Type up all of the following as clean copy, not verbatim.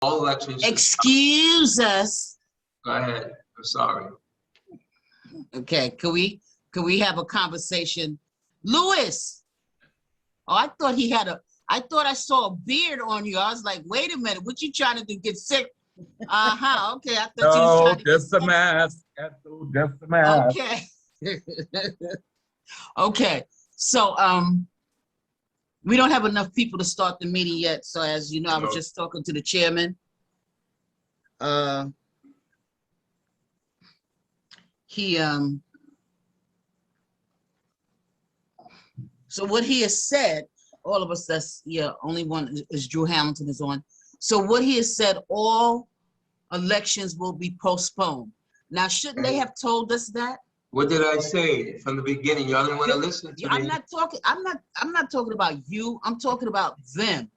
all elections. Excuse us. Go ahead. I'm sorry. Okay, could we have a conversation? Louis. Oh, I thought he had I thought I saw a beard on you. I was like, wait a minute, what you trying to do? Get sick? Okay, I thought you was trying to get just a mask. Just a mask. Okay. Okay, so we don't have enough people to start the meeting yet. So as you know, I was just talking to the chairman. So what he has said, all of us that's only one is Drew Hamilton is on. So what he has said, all elections will be postponed. Now, shouldn't they have told us that? What did I say from the beginning? Y'all didn't want to listen to me. I'm not talking about you. I'm talking about them.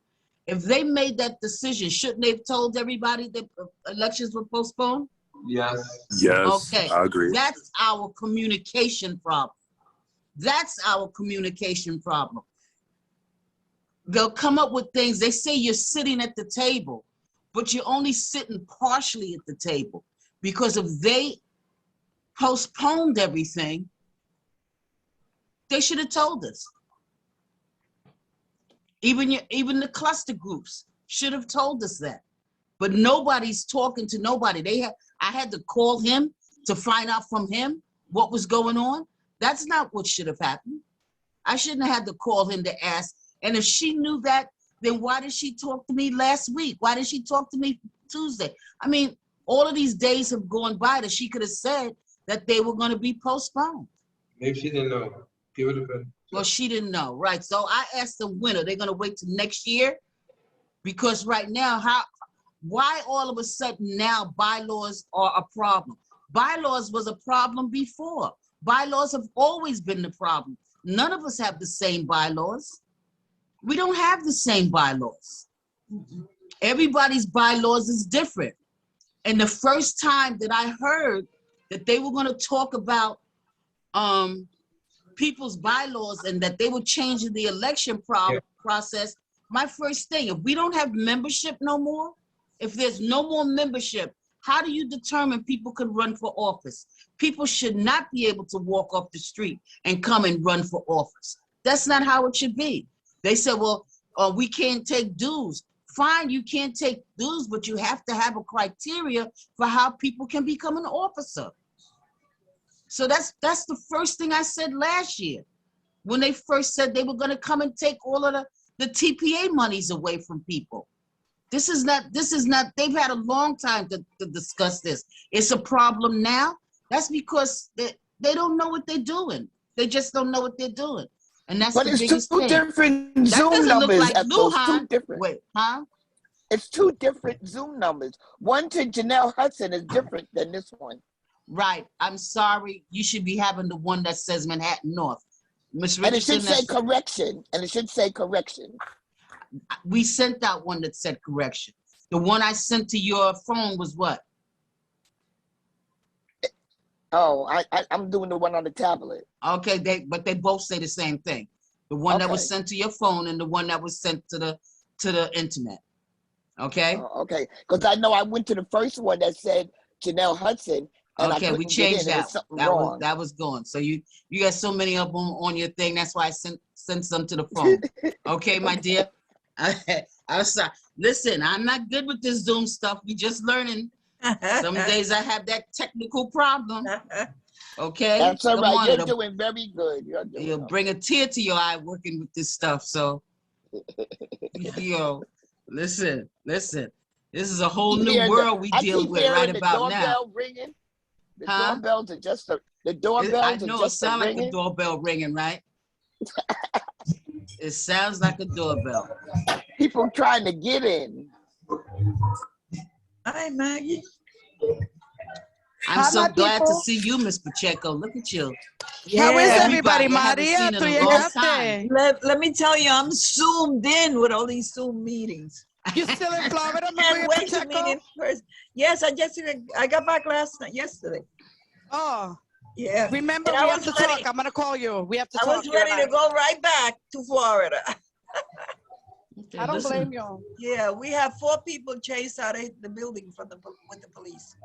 If they made that decision, shouldn't they have told everybody that elections were postponed? Yes. Yes. Okay. I agree. That's our communication problem. That's our communication problem. They'll come up with things. They say you're sitting at the table, but you're only sitting partially at the table, because if they postponed everything, they should have told us. Even the cluster groups should have told us that. But nobody's talking to nobody. I had to call him to find out from him what was going on. That's not what should have happened. I shouldn't have had to call him to ask. And if she knew that, then why did she talk to me last week? Why did she talk to me Tuesday? I mean, all of these days have gone by that she could have said that they were going to be postponed. Maybe she didn't know. She would have been. Well, she didn't know, right? So I asked them, when are they going to wait till next year? Because right now, why all of a sudden now bylaws are a problem? Bylaws was a problem before. Bylaws have always been the problem. None of us have the same bylaws. We don't have the same bylaws. Everybody's bylaws is different. And the first time that I heard that they were going to talk about people's bylaws and that they were changing the election process, my first thing, if we don't have membership no more, if there's no more membership, how do you determine people can run for office? People should not be able to walk off the street and come and run for office. That's not how it should be. They said, well, we can't take dues. Fine, you can't take dues, but you have to have a criteria for how people can become an officer. So that's the first thing I said last year, when they first said they were going to come and take all of the TPA monies away from people. This is not, they've had a long time to discuss this. It's a problem now. That's because they don't know what they're doing. They just don't know what they're doing. And that's the biggest thing. But it's two different Zoom numbers. Like Two different. Wait, huh? It's two different Zoom numbers. One to Janelle Hudson is different than this one. Right. I'm sorry. You should be having the one that says Manhattan North. Ms. And it Richardson, should say correction. And it should say correction. We sent out one that said correction. The one I sent to your phone was what? Oh, I'm doing the one on the tablet. Okay, but they both say the same thing. The one that was sent to your phone and the one that was sent to the internet. Okay. Oh, okay, because I know I went to the first one that said Janelle Hudson. And okay, we changed that. That was gone. So you got so many of them on your thing. That's why I sent some to the phone. Okay, my dear. I'm sorry. Listen, I'm not good with this Zoom stuff. We just learning. Some days I have that technical problem. Okay. That's all right. You're doing very good. You'll bring a tear to your eye working with this stuff. So, listen. This is a whole new world we deal with right about now. Ringing. The doorbells are just the doorbells. I know it sounds like a doorbell ringing, right? It sounds like a doorbell. People trying to get in. Hi, Maggie. I'm so glad to see you, Miss Pacheco. Look at you. Yeah. How is everybody, Maria? Let me tell you, I'm zoomed in with all these Zoom meetings. You still in Florida, Maria Pacheco? Yes, I got back yesterday. Oh. Yeah. Remember, we have to talk. I'm going to call you. We have to talk. I was ready to go right back to Florida. Okay, I don't listen. blame you. Yeah, we have 4 people chased out of the building with the police.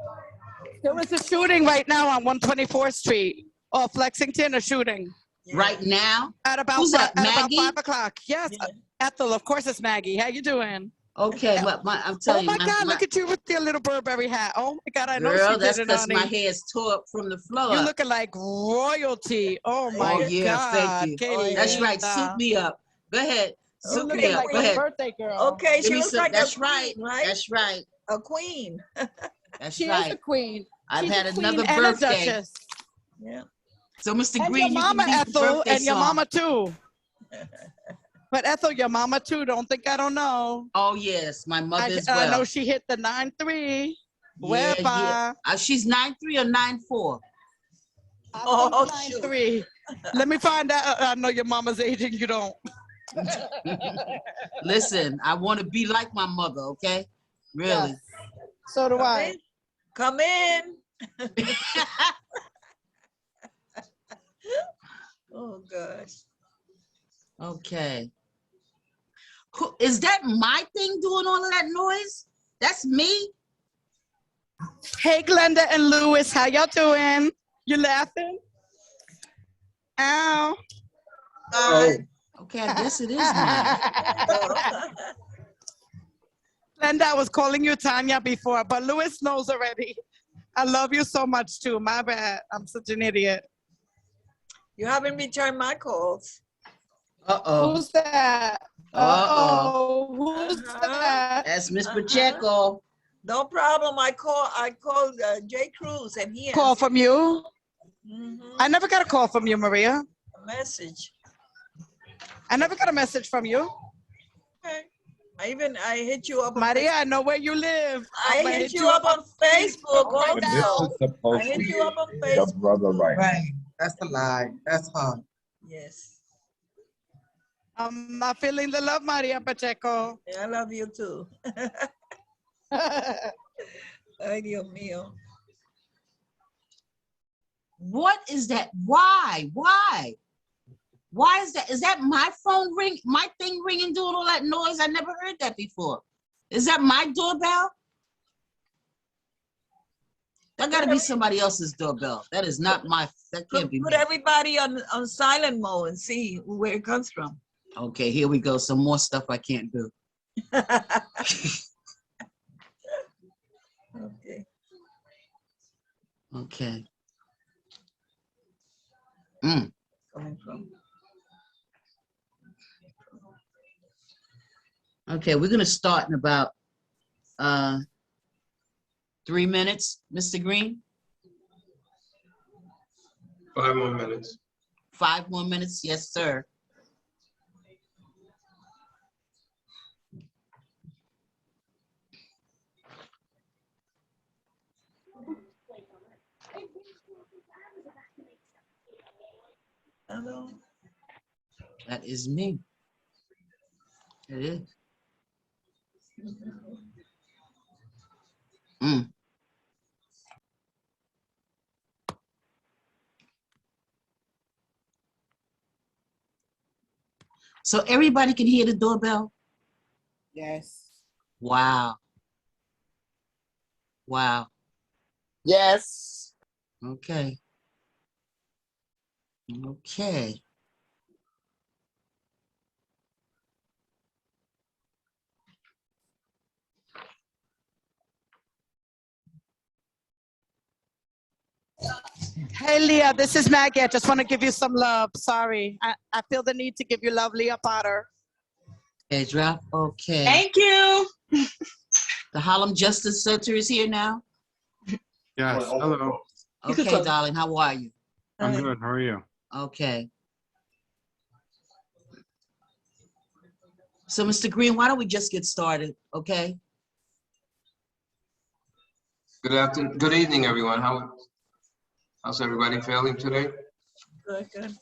There was a shooting right now on 124th Street off Lexington, a shooting Yeah. Right now? at about Who's that, at about Maggie? 5 o'clock. Yes, Yeah. Ethel, of course it's Maggie. How you doing? Okay, but I'm Oh telling you, my God, look at you with your little Burberry hat. Oh my God, I know girl, she that's did it, because my honey. hair is tore up from the floor. You looking like royalty. Oh my Oh, yeah, thank God, you. Katie. That's right. linda. Suit me up. Go ahead. You Suit me looking up. like Go a ahead. birthday girl. Okay, Give she me looks some. like That's a right. queen, right? That's right. A queen. That's She is right. a queen. I've She's had a queen another and a birthday. duchess. Yeah. So, Mr. And Green, your you can mama, lead the Ethel, birthday and your song. mama too. But Ethel, your mama too. Don't think I don't know. Oh, yes, my mother as well. I know she hit the 9-3. Yeah, yeah. Wepa. She's 9'3" or 9'4". Oh, I think shoot. 9-3. Let me find out. I know your mama's age and you don't. Listen, I want to be like my mother, okay? Really. Yes. So do I. Come in. Oh, gosh. Okay. Is that my thing doing all of that noise? That's me? Hey, Glenda and Lewis, how y'all doing? You laughing? Ow. Okay, I guess it is mine. Glenda, I was calling you Tanya before, but Lewis knows already. I love you so much too. My bad. I'm such an idiot. You haven't returned my calls. Uh-oh. Who's that? Uh-oh. Who's Uh-huh. that? That's Miss Pacheco. No problem. I called Jay Cruz and he Call answered. from you? Mhm. I never got a call from you, Maria. A message. I never got a message from you. Okay. I hit you up on Maria, Facebook. I know where you live. I I'ma hit you up on Facebook right This also. is supposed I hit to you up on be your Facebook. brother right now. Right, that's a lie. That's her. Yes. I'm not feeling the love, Maria Pacheco. I love you too. Ay, Dios mío. What is that? Why? Why? Why is that? Is that my phone ring? My thing ringing, doing all that noise? I never heard that before. Is that my doorbell? That got to be somebody else's doorbell. That is not my. That can't be Put me. everybody on silent mode and see where it comes from. Okay, here we go. Some more stuff I can't do. Okay. Okay. Coming from. Okay, we're gonna start in about 3 minutes, Mr. Green. 5 more minutes. 5 more minutes, yes, sir. Hello. That is me. It is. So everybody can hear the doorbell? Yes. Wow. Wow. Yes. Okay. Okay. Hey, Leah, this is Maggie. I just want to give you some love. Sorry. I feel the need to give you love, Leah Potter. Okay, drop. Okay. Thank you. The Harlem Justice Center is here now. Yes, hello. Okay, darling, how are you? I'm good. How are you? Okay. So, Mr. Green, why don't we just get started, okay? Good afternoon, good evening, everyone. How's everybody feeling today? Good, good.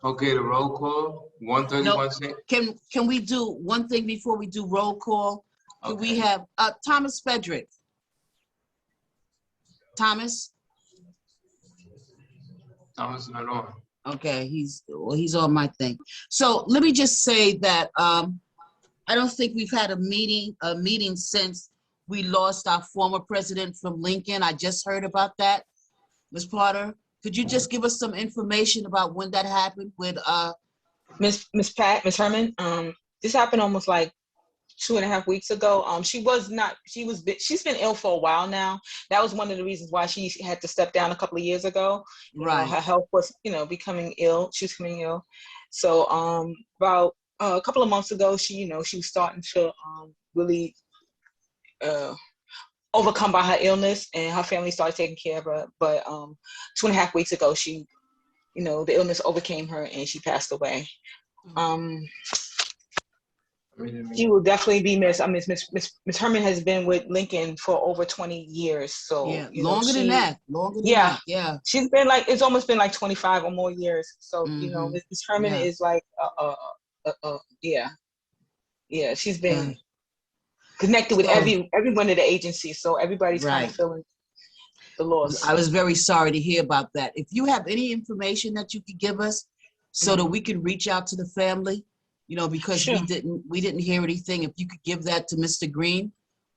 Okay, the roll call, 131 cent. Can we do one thing before we do roll call? Can we Okay. have Thomas Frederick? Thomas? Thomas is not on. Okay, he's on my thing. So let me just say that I don't think we've had a meeting since we lost our former president from Lincoln. I just heard about that. Ms. Potter, could you just give us some information about when that happened with Miss Herman? This happened almost like 2.5 weeks ago. She's been ill for a while now. That was one of the reasons why she had to step down a couple of years ago. Right. Her health was, becoming ill. She was becoming ill. So about a couple of months ago, she was starting to really overcome by her illness, and her family started taking care of her. But 2.5 weeks ago, she, the illness overcame her and she passed away. She will definitely be missed. I mean, Miss Herman has been with Lincoln for over 20 years. So yeah, longer than that. Yeah. She's been it's almost been like 25 or more years. So, Miss Herman is like, she's been connected with everyone at the agency. So everybody's kind of feeling the loss. I was very sorry to hear about that. If you have any information that you could give us so that we can reach out to the family, because we didn't hear anything. If you could give that to Mr. Green,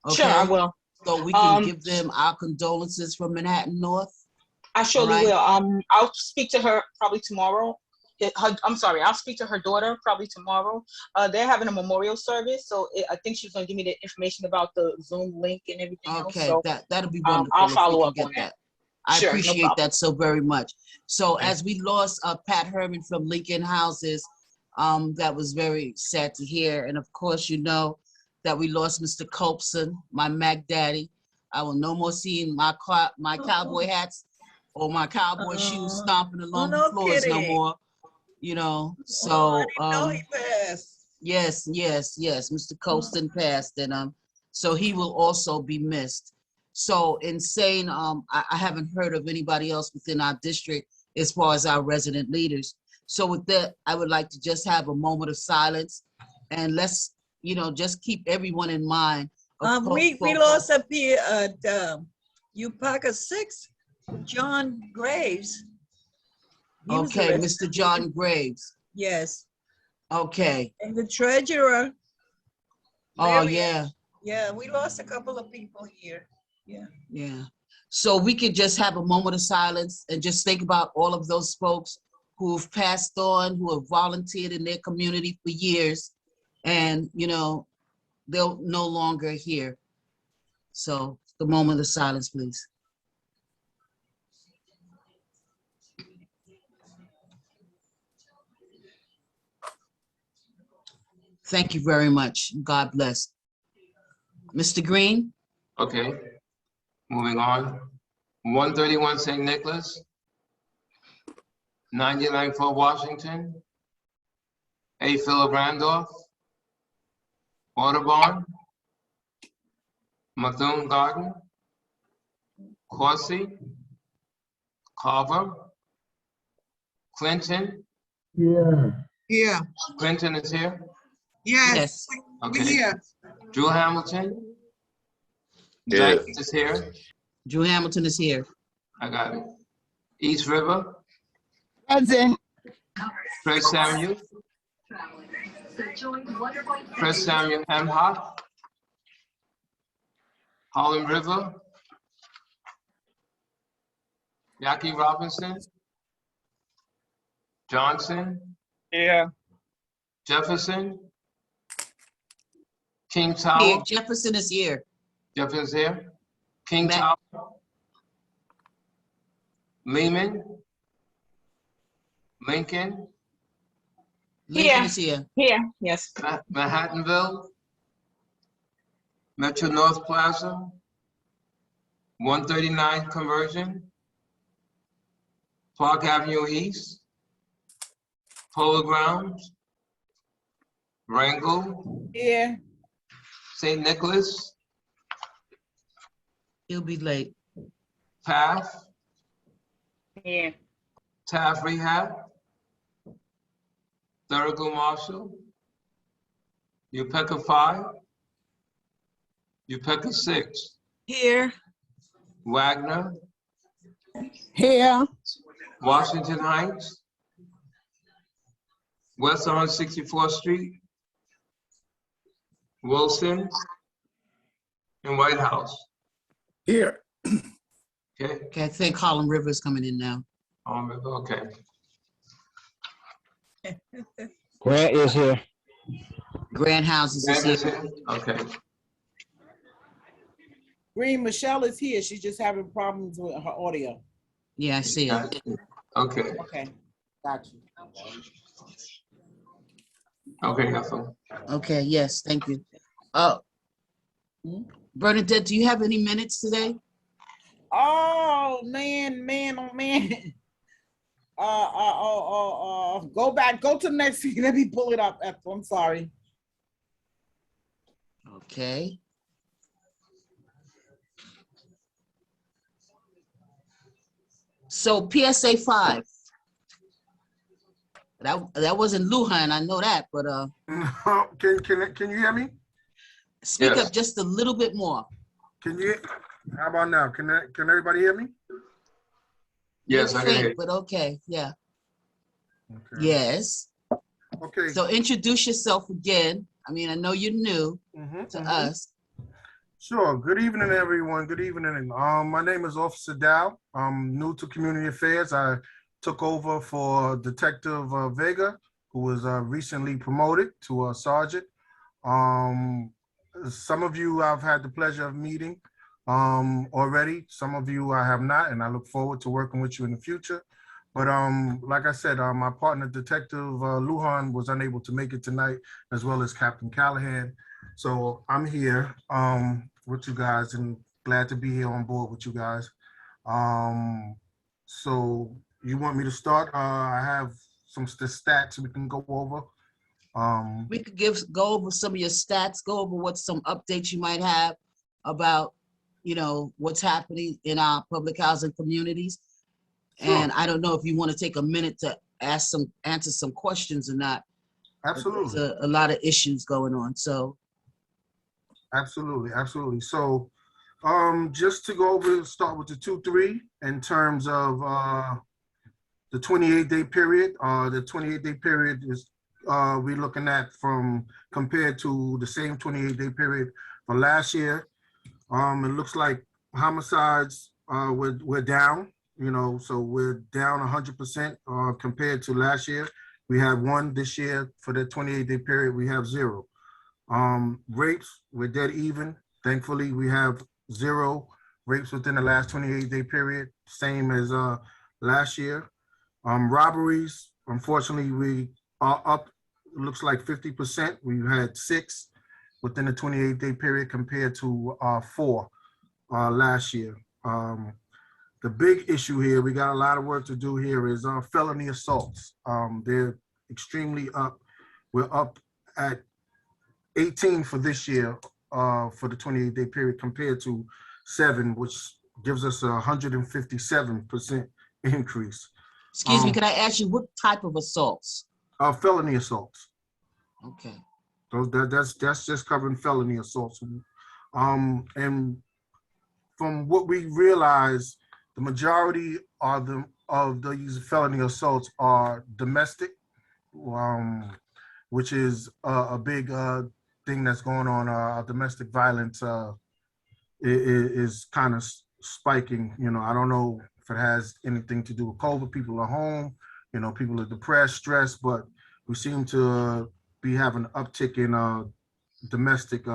okay? Sure, I will. So we can give them our condolences from Manhattan North. I surely will. I'll speak to her probably tomorrow. I'll speak to her daughter probably tomorrow. They're having a memorial service, so I think she's going to give me the information about the Zoom link and everything else. So, that'll be wonderful. I'll follow up on that. I appreciate that so very much. So as we lost Pat Herman from Lincoln Houses, that was very sad to hear. And of course, that we lost Mr. Colpson, my Mac Daddy. I will no more seeing my cowboy hats or my cowboy shoes stomping along the floors no more. So I didn't know he passed. yes, Mr. Colston passed, and so he will also be missed. So in saying, I haven't heard of anybody else within our district as far as our resident leaders. So with that, I would like to just have a moment of silence, and let's, just keep everyone in mind. We lost up here at Upaka 6, John Graves. He was Okay, arrested. Mr. John Graves. Yes. Okay. And the treasurer. Oh, Larry- yeah. Yeah, we lost a couple of people here. Yeah. Yeah. So we could just have a moment of silence and just think about all of those folks who've passed on, who have volunteered in their community for years, and, they're no longer here. So the moment of silence, please. Thank you very much. God bless. Mr. Green? Okay, moving on. 131 St. Nicholas, 99 Fort Washington, A. Philip Randolph, Audubon, Methuen Garden, Corsi, Carver, Clinton. Yeah, Clinton is here. yes, we're Okay. here. Drew Hamilton. Yeah. Zach is here. Drew Hamilton is here. I got it. East River, Present. Chris Samuel. Chris Samuel Hemhock. Harlem River. Jackie Robinson. Johnson. Yeah. Jefferson. King Here, Tower. Jefferson is here. Jefferson's here. King Matt. Tower. Lehman. Lincoln. Lincoln is here. Here, yes. Manhattanville. Metro North Plaza. 139 Conversion. Park Avenue East. Polo Grounds. Wrangell. Yeah. St. Nicholas. He'll be late. Taft. Here. Taft Rehab. Thurgood Marshall. Upeka 5. Upeka 6. Here. Wagner. Here. Washington Heights. West 164th Street. Wilson, and Whitehouse. Here. Okay. Okay, I think Harlem River is coming in now. Okay. Grant is here. Grand Houses is here. Okay. Green, Michelle is here. She's just having problems with her audio. Yeah, I see it. Okay. Okay, got you. Okay, Ethel. Okay, yes, thank you. Bernadette, do you have any minutes today? Oh man. Go back, go to the next scene. Let me pull it up, Ethel. I'm sorry. Okay. So PSA 5. That wasn't Lujan, I know that, but Can you hear me? speak Yes. up just a little bit more. Can you? How about now? Can everybody hear me? Yes, I can hear you. But okay, yeah. Okay. Yes. Okay. So introduce yourself again. I mean, I know you're new to us. Sure. Good evening, everyone. Good evening. My name is Officer Dow. I'm new to community affairs. I took over for Detective Vega, who was recently promoted to a sergeant. Some of you I've had the pleasure of meeting already. Some of you I have not, and I look forward to working with you in the future. But like I said, my partner, Detective Lujan, was unable to make it tonight, as well as Captain Callahan. So I'm here with you guys and glad to be here on board with you guys. So you want me to start? I have some stats we can go over. We could go over some of your stats, go over what some updates you might have about, what's happening in our public housing communities. Sure. And I don't know if you want to take a minute to answer some questions or not. Absolutely. There's a lot of issues going on, so. Absolutely. So just to go over, start with the 2-3 in terms of the 28-day period. The 28-day period is we're looking at from compared to the same 28-day period for last year. It looks like homicides we're down, so we're down 100% compared to last year. We have 1 this year. For the 28-day period, we have 0. Rapes, we're dead even. Thankfully, we have 0 rapes within the last 28-day period, same as last year. Robberies, unfortunately, we are up, it looks like 50%. We've had 6 within the 28-day period compared to 4 last year. The big issue here, we got a lot of work to do here, is felony assaults. They're extremely up. We're up at 18 for this year for the 28-day period compared to 7, which gives us a 157% increase. Excuse me, can I ask you what type of assaults? Felony assaults. Okay. So that's just covering felony assaults. And from what we realize, the majority of these felony assaults are domestic, which is a big thing that's going on. Domestic violence is kind of spiking. I don't know if it has anything to do with COVID. People are home, people are depressed, stressed, but we seem to be having an uptick in domestic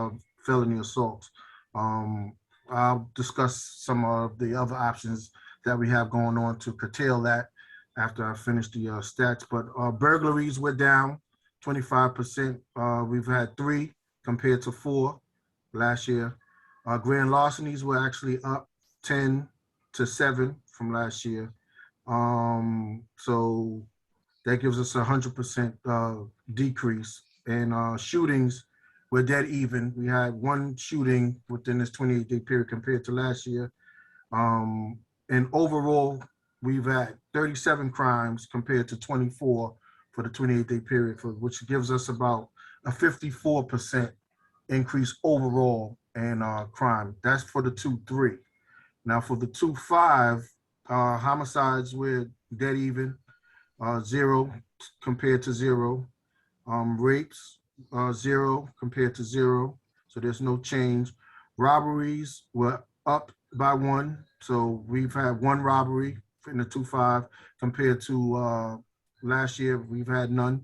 felony assaults. I'll discuss some of the other options that we have going on to curtail that after I finish the stats. But burglaries, we're down 25%. We've had 3 compared to 4 last year. Grand larcenies were actually up 10 to 7 from last year. So that gives us 100% decrease. And shootings, we're dead even. We had 1 shooting within this 28-day period compared to last year. And overall, we've had 37 crimes compared to 24 for the 28-day period, which gives us about a 54% increase overall in crime. That's for the 2-3. Now for the 2-5, homicides, we're dead even, 0 compared to 0. Rapes, 0 compared to 0. So there's no change. Robberies were up by 1. So we've had 1 robbery in the 2.5 compared to last year. We've had none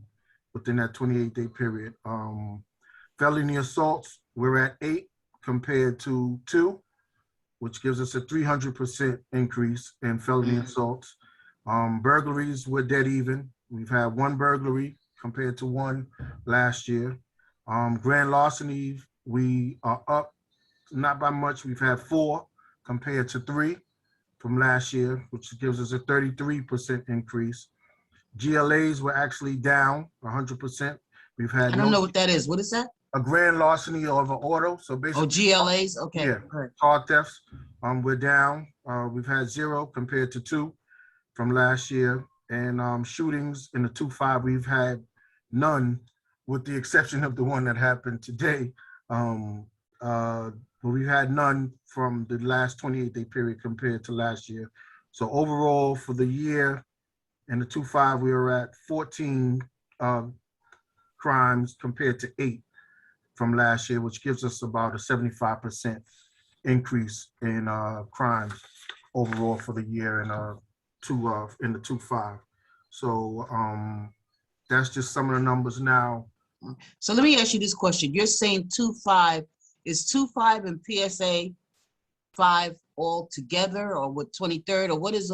within that 28-day period. Felony assaults, we're at 8 compared to 2, which gives us a 300% increase in felony assaults. Burglaries, we're dead even. We've had 1 burglary compared to 1 last year. Grand larceny, we are up, not by much. We've had 4 compared to 3 from last year, which gives us a 33% increase. GLAs were actually down 100%. We've had I don't know what that is. What is that? A grand larceny of an auto. So basically, GLAs. Okay. Yeah, car thefts. We're down. We've had 0 compared to 2 from last year. And shootings in the 2.5, we've had none, with the exception of the one that happened today. But we've had none from the last 28-day period compared to last year. So overall, for the year in the 2.5, we were at 14 crimes compared to 8 from last year, which gives us about a 75% increase in crimes overall for the year in the 2.5. So that's just some of the numbers now. So let me ask you this question. You're saying 2.5, is 2.5 and PSA 5 all together, or with 23rd, or what is?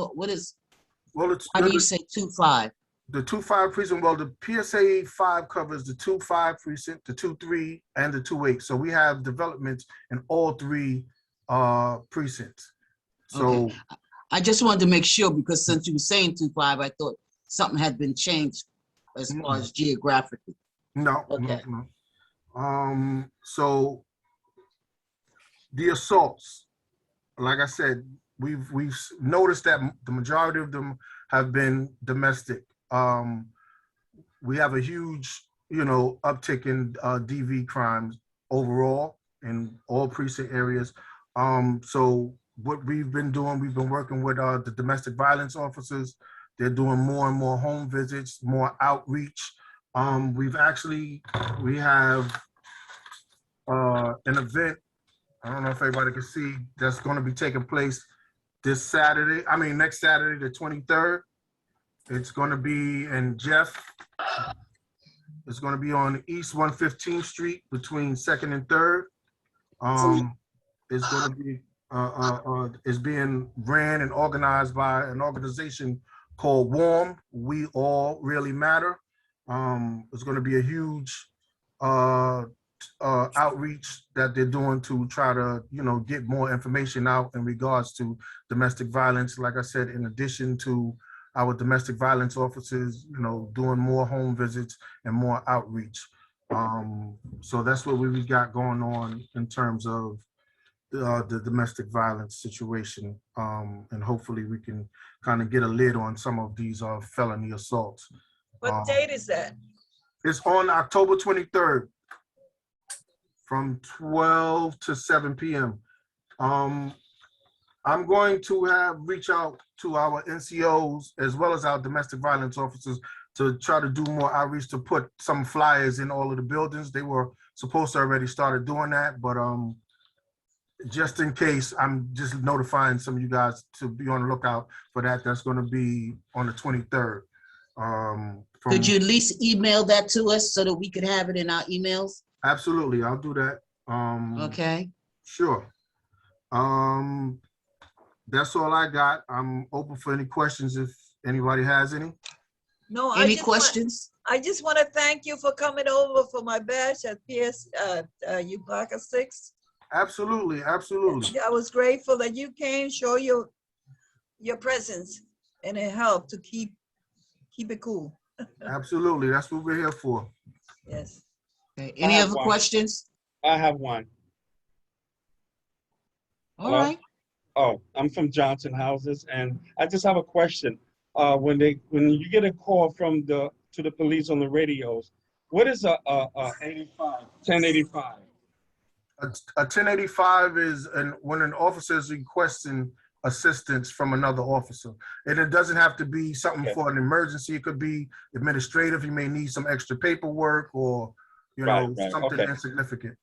Well, how do you say 2.5? The 2.5 precinct, well, the PSA 5 covers the 2.5 precinct, the 2.3, and the 2.8. So we have developments in all 3 precincts. So okay. I just wanted to make sure, because since you were saying 2.5, I thought something had been changed as far as geographically. No. Okay. No. So the assaults, like I said, we've noticed that the majority of them have been domestic. We have a huge, uptick in DV crimes overall in all precinct areas. So what we've been doing, we've been working with the domestic violence officers. They're doing more and more home visits, more outreach. We have an event, I don't know if everybody can see, that's going to be taking place next Saturday, the 23rd. It's going to be in Jeff. It's going to be on East 115th Street between 2nd and 3rd. It's going to be, it's being ran and organized by an organization called WARM, We All Really Matter. It's going to be a huge outreach that they're doing to try to, get more information out in regards to domestic violence. Like I said, in addition to our domestic violence officers, doing more home visits and more outreach. So that's what we got going on in terms of the domestic violence situation. And hopefully we can kind of get a lid on some of these felony assaults. What date is that? It's on October 23rd from 12 to 7 p.m. I'm going to reach out to our NCOs as well as our domestic violence officers to try to do more outreach, to put some flyers in all of the buildings. They were supposed to already started doing that, but just in case, I'm just notifying some of you guys to be on the lookout for that. That's going to be on the 23rd. Could you at least email that to us so that we could have it in our emails? Absolutely, I'll do that. Okay. Sure. That's all I got. I'm open for any questions if anybody has any. No, any questions? I just want to thank you for coming over for my badge at UBACA 6. Absolutely, absolutely. I was grateful that you came, show your presence, and it helped to keep it cool. Absolutely, that's what we're here for. Yes. Okay. Any other questions? I have one. All right. Oh, I'm from Johnson Houses, and I just have a question. When you get a call to the police on the radios, what is a 1085? A 1085 is when an officer is requesting assistance from another officer. And it doesn't have to be something for an emergency. It could be administrative. You may need some extra paperwork or, you know, Right, something okay. insignificant.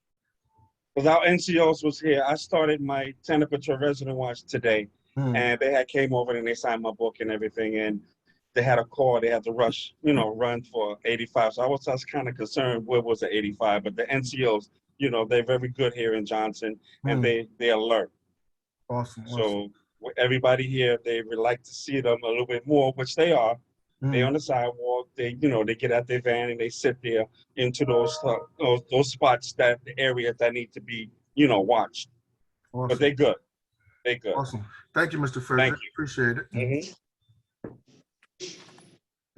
Because our NCOs was here. I started my temperature resident watch today, and they had came over and they signed my book and everything, and they had a call. They had to rush, you know, run for 85. So I was kind of concerned where was the 85, but the NCOs, you know, they're very good here in Johnson, and they alert. Awesome. So everybody here, they would like to see them a little bit more, which they are. They on the sidewalk. They, you know, they get out their van and they sit there into those spots, that the areas that need to be, you know, watched. Awesome. But they good. They good. Awesome. Thank you, Mr. Frederick. Thank you. Appreciate it.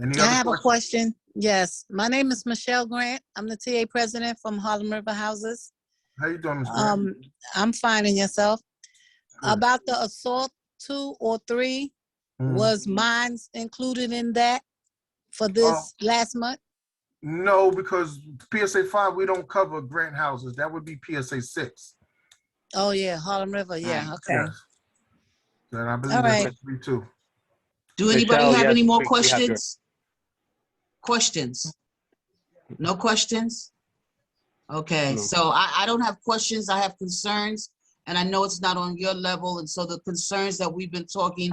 Any I other have a questions? question. Yes, my name is Michelle Grant. I'm the TA president from Harlem River Houses. How you doing, Ms. Grant? I'm fine, and yourself? Good. About the assault 2 or 3, was mines included in that for this last month? No, because PSA 5, we don't cover grant houses. That would be PSA 6. Oh yeah, Harlem River. Yeah, okay. Yes. And I believe All right. that's 3 too. Do anybody Michelle, have yes, any more we have your- questions? Questions? No questions? Okay, No. so I don't have questions, I have concerns, and I know it's not on your level, and so the concerns that we've been talking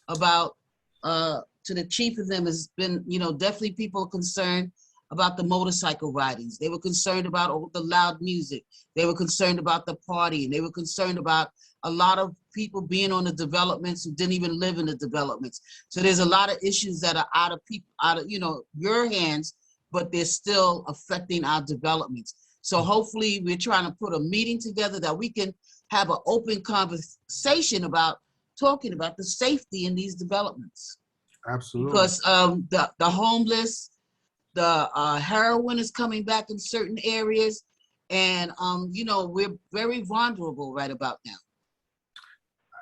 about to the chief of them has been, you know, definitely people are concerned about the motorcycle ridings. They were concerned about all the loud music. They were concerned about the partying. They were concerned about a lot of people being on the developments who didn't even live in the developments. So there's a lot of issues that are out of, you know, your hands, but they're still affecting our developments. So hopefully we're trying to put a meeting together that we can have an open conversation about talking about the safety in these developments. Absolutely. Because the homeless, the heroin is coming back in certain areas, and you know, we're very vulnerable right about now.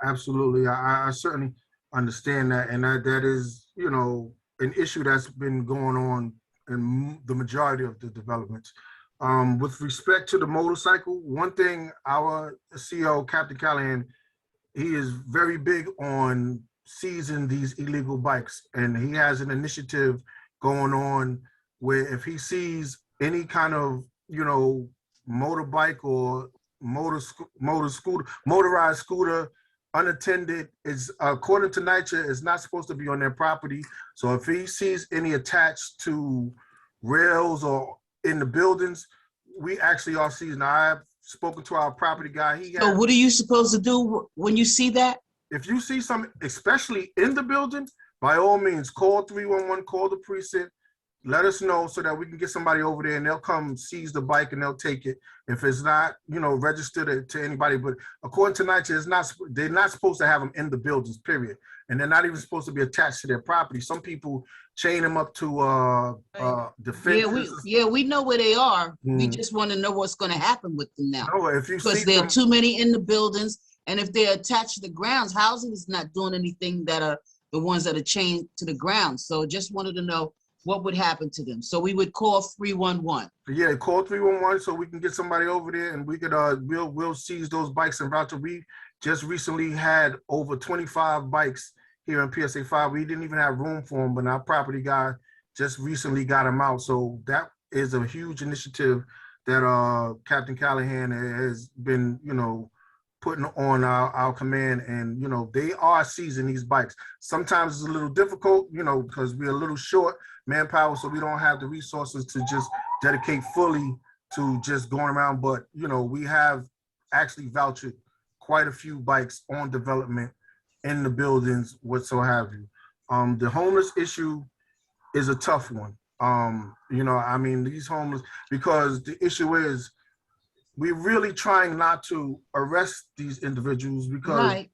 Absolutely. I certainly understand that. And that is, you know, an issue that's been going on in the majority of the developments. With respect to the motorcycle, one thing our CEO, Captain Callahan, he is very big on seizing these illegal bikes. And he has an initiative going on where if he sees any kind of, you know, motorbike or motorized scooter unattended, is according to NYCHA, is not supposed to be on their property. So if he sees any attached to rails or in the buildings, we actually are seizing. I've spoken to our property guy. So what are you supposed to do when you see that? If you see something, especially in the building, by all means, call 311, call the precinct, let us know so that we can get somebody over there and they'll come seize the bike and they'll take it. If it's not, you know, registered to anybody, but according to NYCHA, it's not, they're not supposed to have them in the buildings, period. And they're not even supposed to be attached to their property. Some people chain them up to the fences. We know where they are. We just want to know what's going to happen with them now. No, if you see because there are them, too many in the buildings, and if they're attached to the grounds, housing is not doing anything that are the ones that are chained to the ground. So just wanted to know what would happen to them. So we would call 311. Yeah, call 311 so we can get somebody over there and we could we'll seize those bikes and route. We just recently had over 25 bikes here in PSA 5. We didn't even have room for them, but our property guy just recently got them out. So that is a huge initiative that Captain Callahan has been, you know, putting on our command, and, you know, they are seizing these bikes. Sometimes it's a little difficult, you know, because we're a little short manpower, so we don't have the resources to just dedicate fully to just going around. But, you know, we have actually vouchered quite a few bikes on development in the buildings, what have you. The homeless issue is a tough one. You know, I mean, these homeless, because the issue is we're really trying not to arrest these individuals because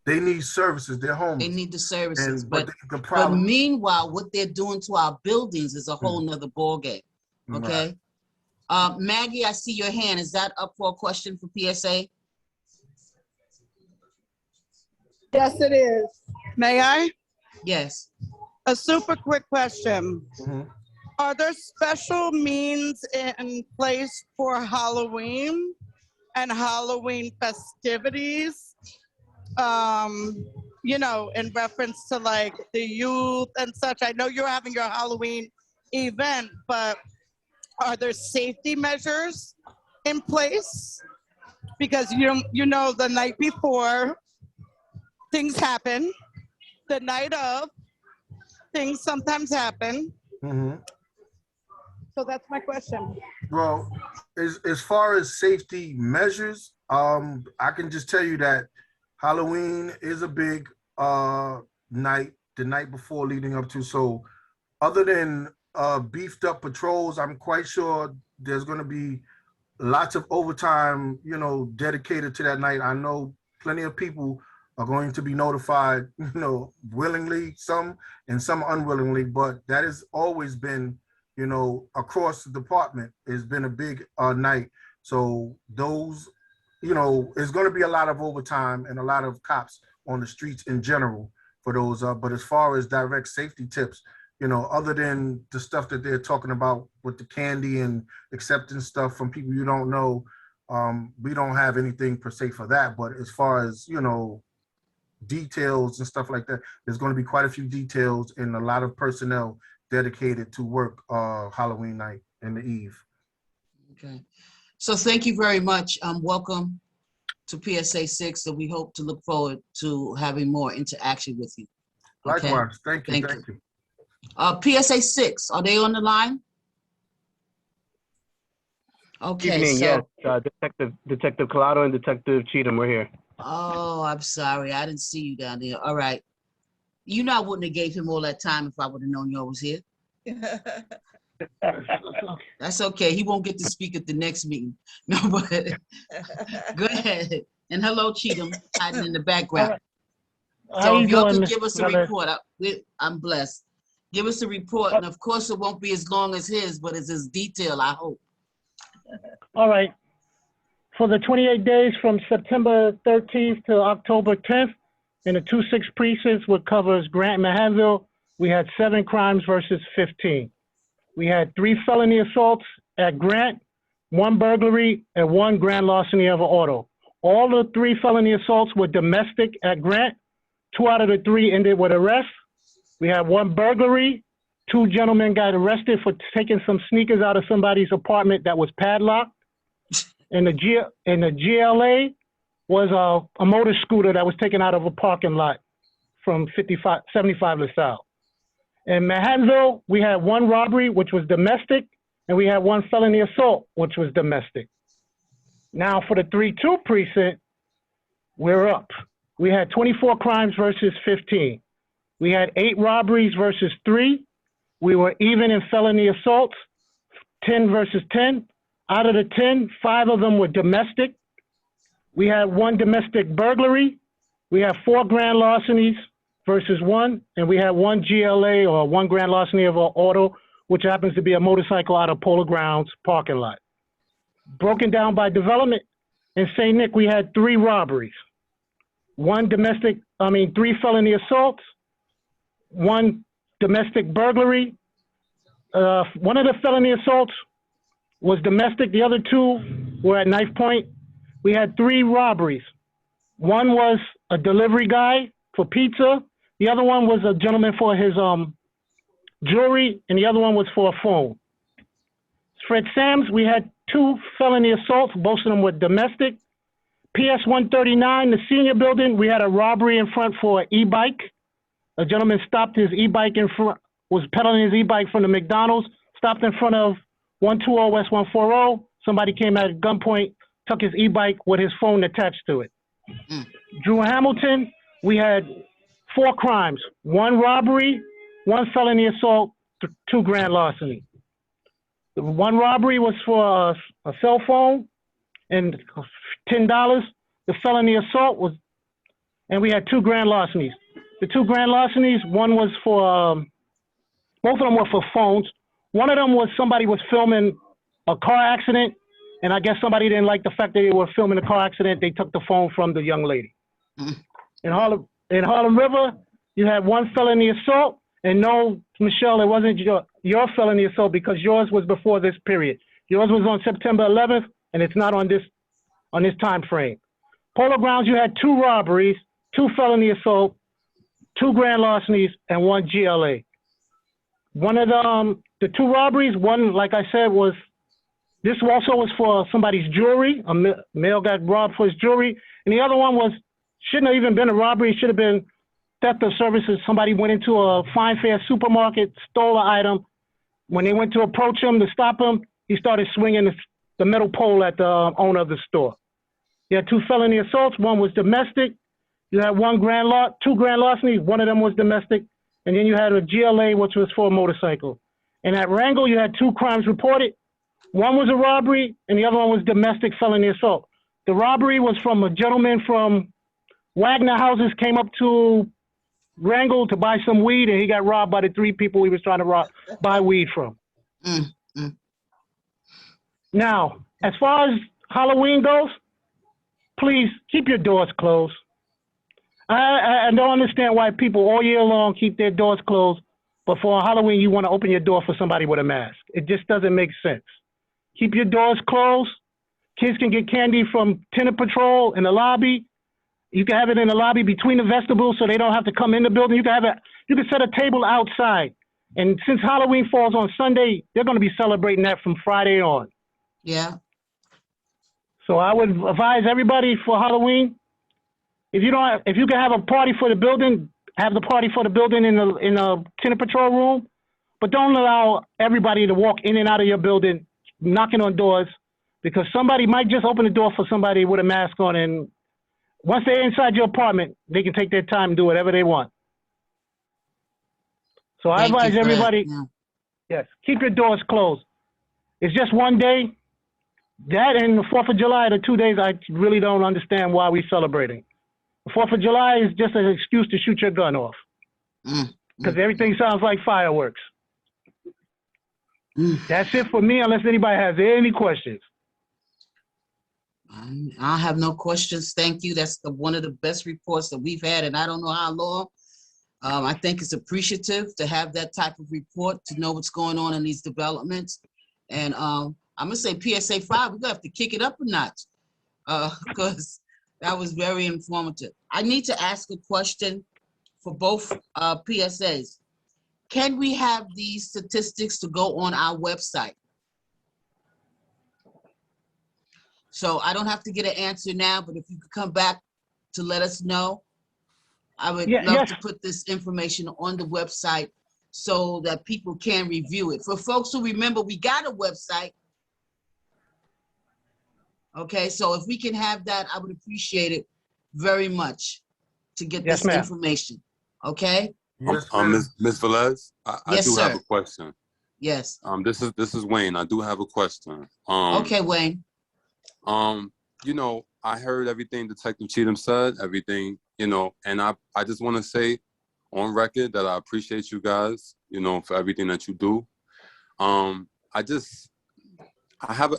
they need services. They're homeless. They need the services. And, but the problem, but meanwhile, what they're doing to our buildings is a whole nother ballgame. Okay. Right. Maggie, I see your hand. Is that up for a question for PSA? Yes, it is. May I? Yes. A super quick question. Are there special means in place for Halloween and Halloween festivities? You know, in reference to like the youth and such. I know you're having your Halloween event, but are there safety measures in place? Because you know, the night before, things happen. The night of, things sometimes happen. Mm-hmm. So that's my question. Well, as far as safety measures, I can just tell you that Halloween is a big night, the night before leading up to. So other than beefed up patrols, I'm quite sure there's going to be lots of overtime, you know, dedicated to that night. I know plenty of people are going to be notified, you know, willingly, some and some unwillingly, but that has always been, you know, across the department, it's been a big night. So those, you know, it's going to be a lot of overtime and a lot of cops on the streets in general for those. But as far as direct safety tips, you know, other than the stuff that they're talking about with the candy and accepting stuff from people you don't know, we don't have anything per se for that. But as far as, you know, details and stuff like that, there's going to be quite a few details and a lot of personnel dedicated to work Halloween night and the eve. Okay. So thank you very much. Welcome to PSA 6, and we hope to look forward to having more interaction with you. Okay? Likewise. Thank you. Thank you. PSA 6, are they on the line? Okay, Evening, so. yes. Detective Collado and Detective Cheatham, we're here. Oh, I'm sorry. I didn't see you down there. All right. You know I wouldn't have gave him all that time if I would have known y'all was here. That's okay. He won't get to speak at the next meeting. No, but go ahead. And hello, Cheatham, hiding in the background. So if y'all could give us a report. I'm blessed. Give us a report, and of course it won't be as long as his, but it's as detailed, I hope. All right. For the 28 days from September 13th to October 10th, in the 2-6 precincts, what covers Grant and Manhattanville, we had 7 crimes versus 15. We had 3 felony assaults at Grant, 1 burglary, and 1 grand larceny of an auto. All the 3 felony assaults were domestic at Grant. 2 out of the 3 ended with arrest. We had 1 burglary. 2 gentlemen got arrested for taking some sneakers out of somebody's apartment that was padlocked. And the GLA was a motor scooter that was taken out of a parking lot from 75 LaSalle. In Manhattanville, we had 1 robbery, which was domestic, and we had 1 felony assault, which was domestic. Now for the 3-2 precinct, we're up. We had 24 crimes versus 15. We had 8 robberies versus 3. We were even in felony assaults, 10 versus 10. Out of the 10, 5 of them were domestic. We had 1 domestic burglary. We had 4 grand larcenies versus 1, and we had 1 GLA or 1 grand larceny of an auto, which happens to be a motorcycle out of Polo Grounds parking lot. Broken down by development, in St. Nick, we had 3 robberies. 3 felony assaults, 1 domestic burglary. One of the felony assaults was domestic. The other 2 were at knife point. We had 3 robberies. 1 was a delivery guy for pizza. The other one was a gentleman for his jewelry, and the other one was for a phone. Fred Sams, we had 2 felony assaults. Both of them were domestic. PS 139, the senior building, we had a robbery in front for an e-bike. A gentleman stopped his e-bike in front, was pedaling his e-bike from the McDonald's, stopped in front of 120 West 140. Somebody came at gunpoint, took his e-bike with his phone attached to it. Drew Hamilton, we had 4 crimes, 1 robbery, 1 felony assault, 2 grand larceny. The 1 robbery was for a cell phone and $10. The felony assault was, and we had 2 grand larcenies. The 2 grand larcenies, one was for, both of them were for phones. One of them was somebody was filming a car accident, and I guess somebody didn't like the fact that they were filming a car accident. They took the phone from the young lady. In Harlem River, you had 1 felony assault, and no, Michelle, it wasn't your felony assault because yours was before this period. Yours was on September 11th, and it's not on this time frame. Polo Grounds, you had 2 robberies, 2 felony assault, 2 grand larcenies, and 1 GLA. one of the two robberies, one, like I said, this also was for somebody's jewelry. A male got robbed for his jewelry. And the other one shouldn't have even been a robbery. It should have been theft of services. Somebody went into a fine fare supermarket, stole an item. When they went to approach him to stop him, he started swinging the metal pole at the owner of the store. You had two felony assaults. One was domestic. You had two grand larcenies. One of them was domestic. And then you had a GLA, which was for a motorcycle. And at Wrangell, you had two crimes reported. One was a robbery, and the other one was domestic felony assault. The robbery was from a gentleman from Wagner Houses, came up to Wrangell to buy some weed, and he got robbed by the three people he was trying to buy weed from. Now, as far as Halloween goes, please keep your doors closed. I don't understand why people all year long keep their doors closed, but for Halloween you want to open your door for somebody with a mask. It just doesn't make sense. Keep your doors closed. Kids can get candy from tenant patrol in the lobby. You can have it in the lobby between the vestibules so they don't have to come in the building. You can set a table outside. And since Halloween falls on Sunday, they're going to be celebrating that from Friday on. Yeah. So I would advise everybody for Halloween, if you can have a party for the building, have the party for the building in the tenant patrol room, but don't allow everybody to walk in and out of your building knocking on doors, because somebody might just open the door for somebody with a mask on, and once they're inside your apartment, they can take their time and do whatever they want. So I advise everybody, yes, keep your doors closed. It's just one day. That and the 4th of July, the 2 days, I really don't understand why we're celebrating. The 4th of July is just an excuse to shoot your gun off, because everything sounds like fireworks. That's it for me, unless anybody has any questions. I have no questions. Thank you. That's one of the best reports that we've had, and I don't know how long. I think it's appreciative to have that type of report, to know what's going on in these developments. And I'm gonna say PSA 5, we're gonna have to kick it up a notch, because that was very informative. I need to ask a question for both PSAs. Can we have these statistics to go on our website? So I don't have to get an answer now, but if you could come back to let us know, I would love to put this information on the website so that people can review it. For folks who remember, we got a website. Okay, so if we can have that, I would appreciate it very much to get this information. Okay? Miss Velez, I do have a question. Yes. This is Wayne. I do have a question. Okay, Wayne. You know, I heard everything Detective Cheatham said, everything, you know, and I just want to say on record that I appreciate you guys, you know, for everything that you do. I have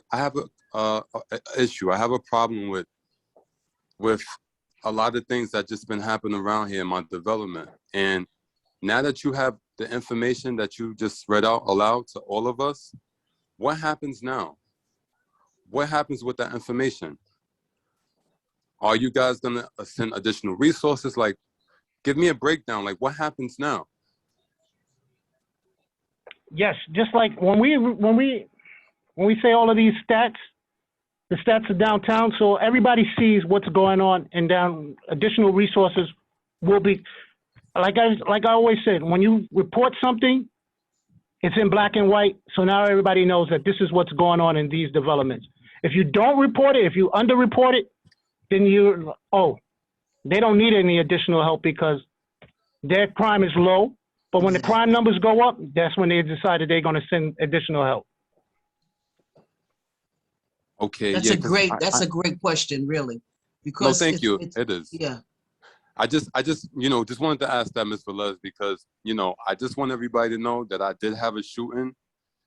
a issue. I have a problem with a lot of things that just been happening around here in my development. And now that you have the information that you just read out aloud to all of us, what happens now? What happens with that information? Are you guys gonna send additional resources? Like, give me a breakdown. Like, what happens now? Yes, just like when we say all of these stats, the stats are downtown, so everybody sees what's going on, and down additional resources will be, like I always said, when you report something, it's in black and white, so now everybody knows that this is what's going on in these developments. If you don't report it, if you underreport it, then they don't need any additional help because their crime is low. But when the crime numbers go up, that's when they decided they're going to send additional help. Okay. That's a great question, really. Because no, thank you. It is. Yeah. I just, you know, just wanted to ask that, Ms. Velez, because, you know, I just want everybody to know that I did have a shooting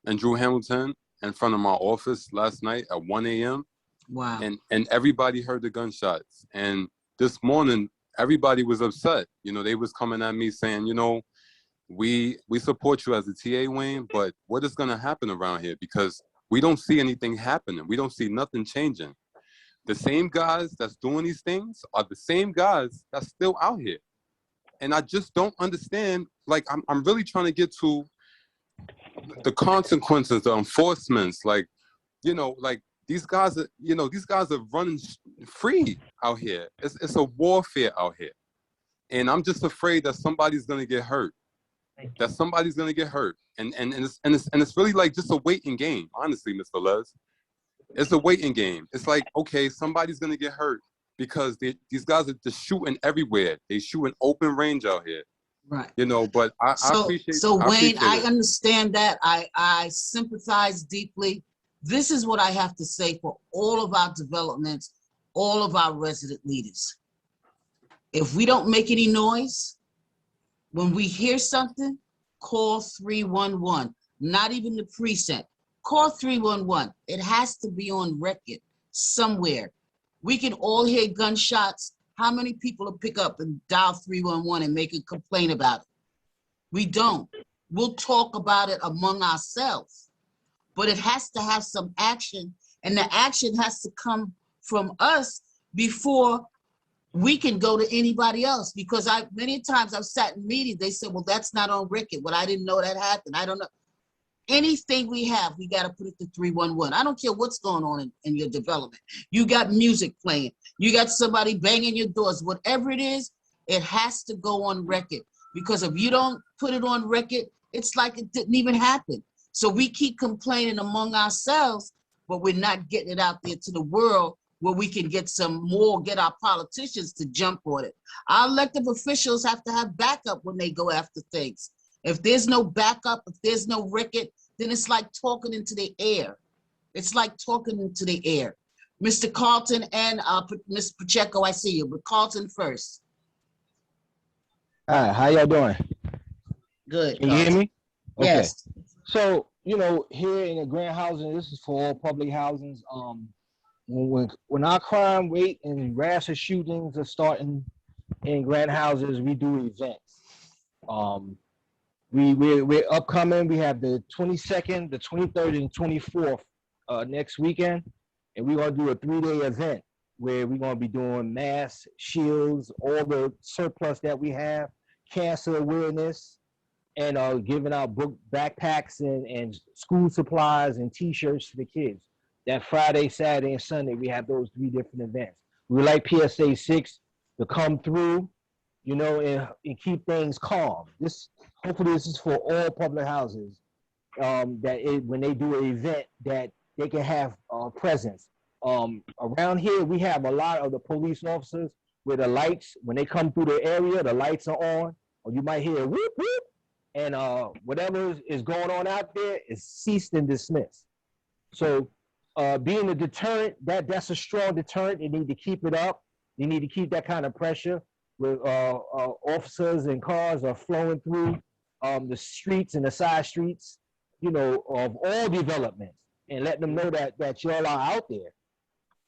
in Drew Hamilton in front of my office last night at 1 a.m. Wow. And everybody heard the gunshots. And this morning, everybody was upset. You know, they was coming at me saying, you know, we support you as a TA, Wayne, but what is going to happen around here? Because we don't see anything happening. We don't see nothing changing. The same guys that's doing these things are the same guys that's still out here. And I just don't understand. Like, I'm really trying to get to the consequences, the enforcements, like, you know, like these guys are, you know, these guys are running free out here. It's a warfare out here. And I'm just afraid that somebody's gonna get hurt. That somebody's gonna get hurt. And it's really like just a waiting game, honestly, Mr. Les. It's a waiting game. It's like, okay, somebody's gonna get hurt because these guys are just shooting everywhere. They shooting open range out here. Right. You know, but I appreciate. So Wayne, I it. understand that. I sympathize deeply. This is what I have to say for all of our developments, all of our resident leaders. If we don't make any noise, when we hear something, call 311, not even the precinct. Call 311. It has to be on record somewhere. We can all hear gunshots. How many people will pick up and dial 311 and make a complaint about it? We don't. We'll talk about it among ourselves, but it has to have some action, and the action has to come from us before we can go to anybody else. Because many times I've sat in meetings, they said, well, that's not on record. Well, I didn't know that happened. I don't know. Anything we have, we got to put it to 311. I don't care what's going on in your development. You got music playing. You got somebody banging your doors. Whatever it is, it has to go on record. Because if you don't put it on record, it's like it didn't even happen. So we keep complaining among ourselves, but we're not getting it out there to the world where we can get get our politicians to jump on it. Our elected officials have to have backup when they go after things. If there's no backup, if there's no record, then it's like talking into the air. It's like talking into the air. Mr. Carlton and Ms. Pacheco, I see you, but Carlton first. Hi, how y'all doing? Good. Can you hear me? Okay. Yes. So, you know, here in the Grand Housing, this is for all public housings. When our crime rate and rash of shootings are starting in Grand Houses, we do events. We're upcoming. We have the 22nd, the 23rd, and 24th next weekend, and we're gonna do a 3-day event where we're gonna be doing masks, shields, all the surplus that we have, cancer awareness, and giving out book backpacks and school supplies and T-shirts to the kids. That Friday, Saturday, and Sunday, we have those 3 different events. We like PSA 6 to come through, you know, and keep things calm. Hopefully this is for all public houses, when they do an event that they can have presence. Around here, we have a lot of the police officers with the lights. When they come through the area, the lights are on, or you might hear a whoop, whoop, and whatever is going on out there is ceased and dismissed. So being a deterrent, that's a strong deterrent. They need to keep it up. They need to keep that kind of pressure with officers and cars are flowing through the streets and the side streets, you know, of all developments, and letting them know that y'all are out there,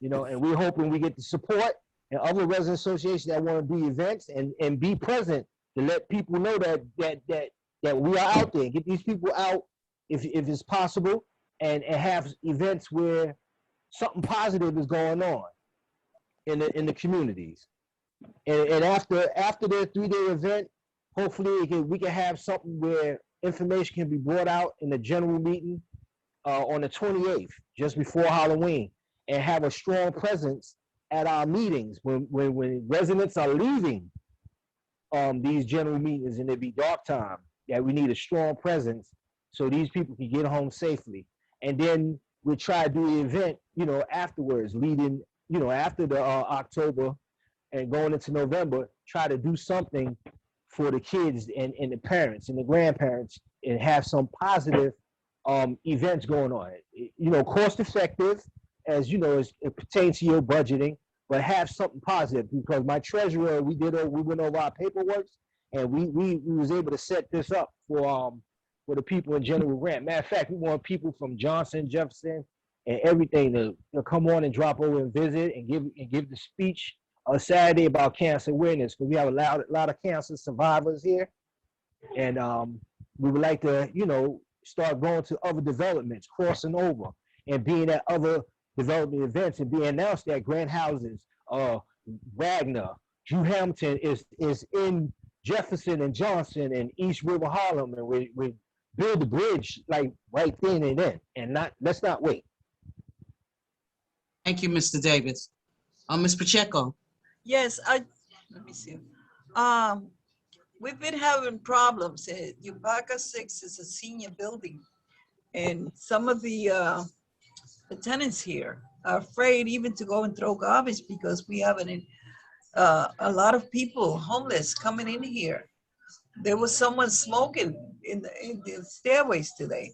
you know, and we're hoping we get the support and other resident associations that want to do events and be present to let people know that we are out there, get these people out if it's possible, and have events where something positive is going on in the communities. And after their 3-day event, hopefully we can have something where information can be brought out in the general meeting on the 28th, just before Halloween, and have a strong presence at our meetings when residents are leaving these general meetings and it be dark time, that we need a strong presence so these people can get home safely. And then we'll try to do the event, you know, afterwards, leading, you know, after the October and going into November, try to do something for the kids and the parents and the grandparents and have some positive events going on. You know, cost effective, as you know, as it pertains to your budgeting, but have something positive, because my treasurer, we went over our paperwork and we was able to set this up for the people in General Grant. Matter of fact, we want people from Johnson, Jefferson, and everything to come on and drop over and visit and give the speech on Saturday about cancer awareness, because we have a lot of cancer survivors here, and we would like to, you know, start going to other developments, crossing over, and being at other development events, and being announced at Grand Houses, Wagner, Drew Hamilton is in Jefferson and Johnson and East River Harlem, and we're build the bridge like right then and then, and let's not wait. Thank you, Mr. Davis. Ms. Pacheco. Yes, let me see. We've been having problems. Upaka 6 is a senior building, and some of the tenants here are afraid even to go and throw garbage because we have a lot of people, homeless, coming in here. There was someone smoking in the stairways today,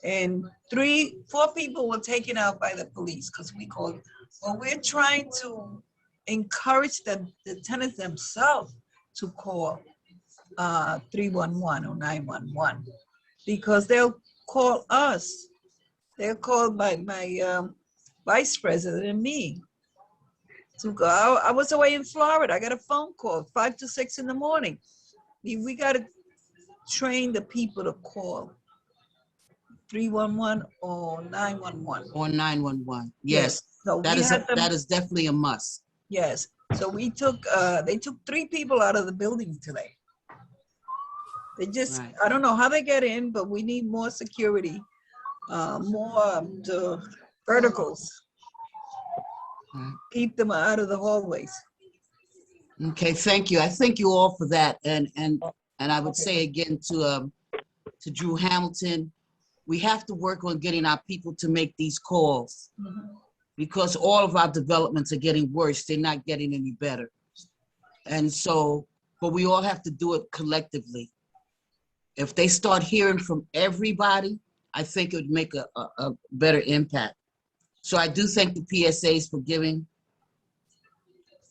and 4 people were taken out by the police because we called. Well, we're trying to encourage the tenants themselves to call 311 or 911 because they'll call us. They're called by my vice president and me. To go. I was away in Florida. I got a phone call 5 to 6 in the morning. We got to train the people to call 311 or 911. Or 911. Yes. So that is definitely a must. Yes. So they took 3 people out of the building today. They just, right. I don't know how they get in, but we need more security, more verticals. Right. Keep them out of the hallways. Okay, thank you. I thank you all for that. And I would say again to Drew Hamilton, we have to work on getting our people to make these calls because all of our developments are getting worse. They're not getting any better. And so, but we all have to do it collectively. If they start hearing from everybody, I think it would make a better impact. So I do thank the PSAs for giving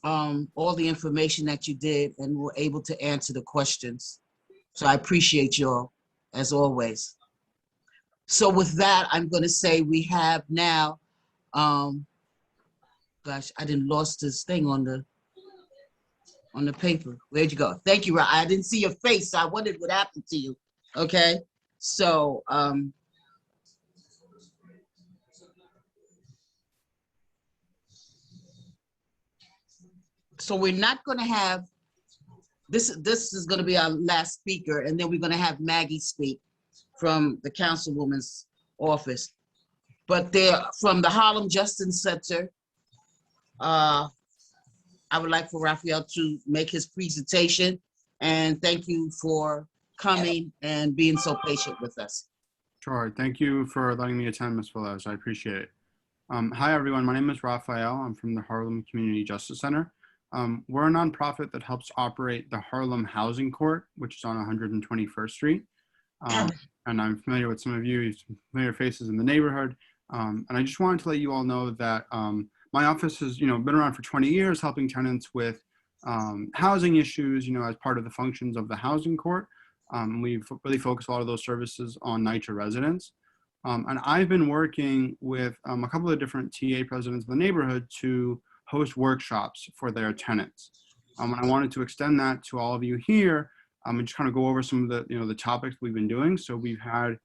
all the information that you did and were able to answer the questions. So I appreciate you all, as always. So with that, I'm going to say we have now, gosh, I didn't lost this thing on the paper. Where'd you go? Thank you, Ra. I didn't see your face, so I wondered what happened to you. Okay, so so we're not going to have this is going to be our last speaker, and then we're going to have Maggie speak from the councilwoman's office. But they're from the Harlem Justice Center. I would like for Raphael to make his presentation, and thank you for coming and being so patient with us. Sure. Thank you for letting me attend, Ms. Velez. I appreciate it. Hi, everyone. My name is Raphael. I'm from the Harlem Community Justice Center. We're a nonprofit that helps operate the Harlem Housing Court, which is on 121st Street. And I'm familiar with some of you, familiar faces in the neighborhood. And I just wanted to let you all know that my office has, been around for 20 years, helping tenants with housing issues, as part of the functions of the housing court. We've really focused a lot of those services on NYCHA residents. And I've been working with a couple of different TA presidents in the neighborhood to host workshops for their tenants. And I wanted to extend that to all of you here and just kind of go over some of the, the topics we've been doing. So we've had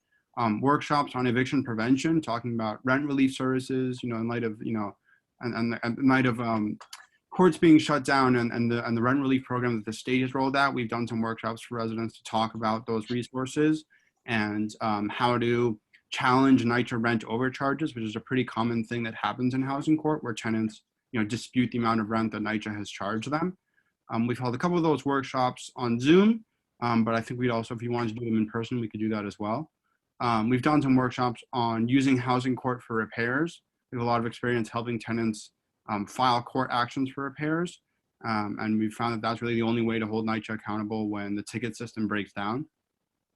workshops on eviction prevention, talking about rent relief services, in light of, and in light of courts being shut down and the rent relief program that the state has rolled out. We've done some workshops for residents to talk about those resources and how to challenge NYCHA rent overcharges, which is a pretty common thing that happens in housing court where tenants, dispute the amount of rent that NYCHA has charged them. We've held a couple of those workshops on Zoom, but I think we'd also, if you wanted to do them in person, we could do that as well. We've done some workshops on using housing court for repairs. We have a lot of experience helping tenants file court actions for repairs. And we've found that that's really the only way to hold NYCHA accountable when the ticket system breaks down.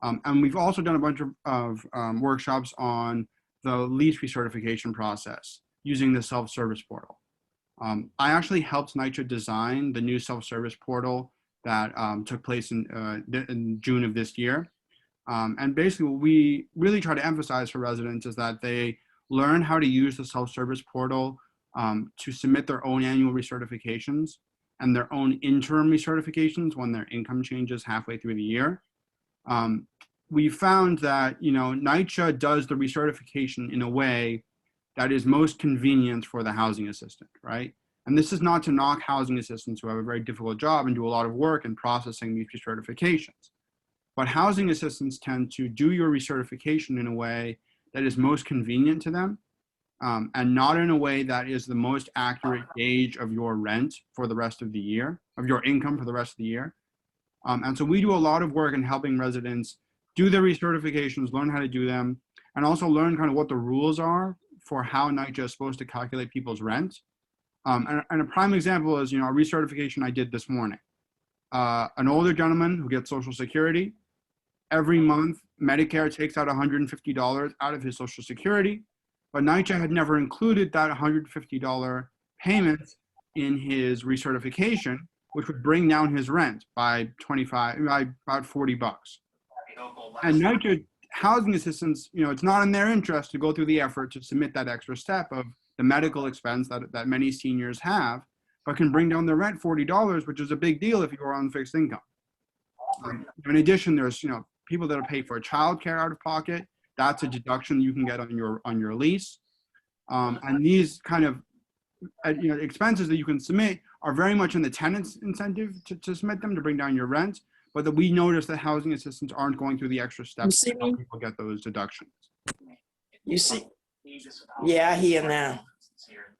And we've also done a bunch of workshops on the lease recertification process using the self-service portal. I actually helped NYCHA design the new self-service portal that took place in June of this year. And basically what we really try to emphasize for residents is that they learn how to use the self-service portal to submit their own annual recertifications and their own interim recertifications when their income changes halfway through the year. We found that, NYCHA does the recertification in a way that is most convenient for the housing assistant, right? And this is not to knock housing assistants who have a very difficult job and do a lot of work in processing these recertifications. but housing assistants tend to do your recertification in a way that is most convenient to them, and not in a way that is the most accurate gauge of your rent for the rest of the year, of your income for the rest of the year. And so we do a lot of work in helping residents do their recertifications, learn how to do them, and also learn kind of what the rules are for how NYCHA is supposed to calculate people's rent. And a prime example is, a recertification I did this morning. An older gentleman who gets Social Security, every month Medicare takes out $150 out of his Social Security, but NYCHA had never included that $150 payment in his recertification, which would bring down his rent by about $40. And NYCHA housing assistants, it's not in their interest to go through the effort to submit that extra step of the medical expense that many seniors have, but can bring down their rent $40, which is a big deal if you are on fixed income. In addition, there's people that are paid for childcare out of pocket. That's a deduction you can get on your lease. And these kind of expenses that you can submit are very much in the tenant's incentive to submit them to bring down your rent, but that we notice that housing assistants aren't going through the extra steps to help people get those deductions. You see? Yeah, I hear now.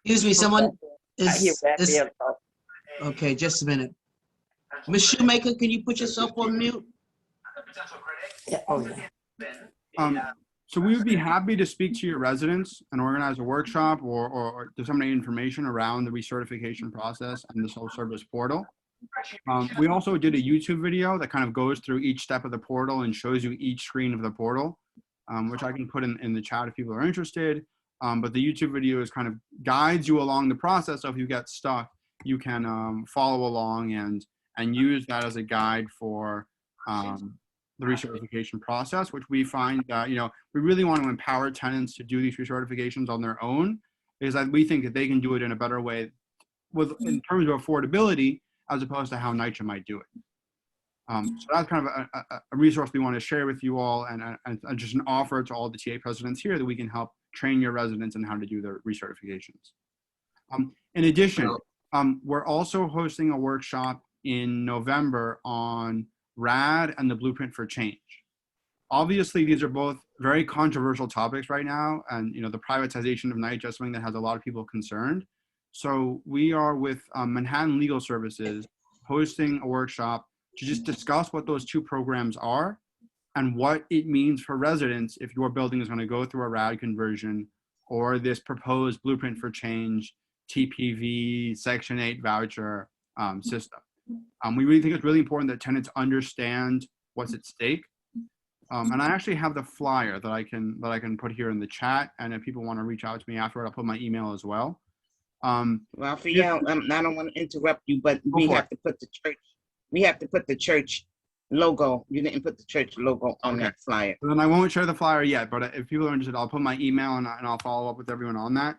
Excuse me, someone I hear Raphael talk. Okay, just a minute. Ms. Shoemaker, can you put yourself on mute? Yeah, oh yeah. So we would be happy to speak to your residents and organize a workshop or disseminate information around the recertification process and the self-service portal. We also did a YouTube video that kind of goes through each step of the portal and shows you each screen of the portal, which I can put in the chat if people are interested. But the YouTube video is kind of guides you along the process. So if you get stuck, you can follow along and use that as a guide for the recertification process, which we find that, we really want to empower tenants to do these recertifications on their own, because we think that they can do it in a better way in terms of affordability, as opposed to how NYCHA might do it. So that's kind of a resource we want to share with you all, and just an offer to all the TA presidents here that we can help train your residents in how to do their recertifications. In addition, we're also hosting a workshop in November on RAD and the Blueprint for Change. Obviously, these are both very controversial topics right now, and the privatization of NYCHA is something that has a lot of people concerned. So we are with Manhattan Legal Services hosting a workshop to just discuss what those two programs are and what it means for residents if your building is going to go through a RAD conversion or this proposed Blueprint for Change TPV Section 8 voucher system. We really think it's really important that tenants understand what's at stake. And I actually have the flyer that I can put here in the chat. And if people want to reach out to me afterward, I'll put my email as well. Raphael, I don't want to interrupt you, but we have to put the church. We have to put the church logo. You didn't put the church logo on that flyer. Then I won't share the flyer yet, but if people are interested, I'll put my email and I'll follow up with everyone on that.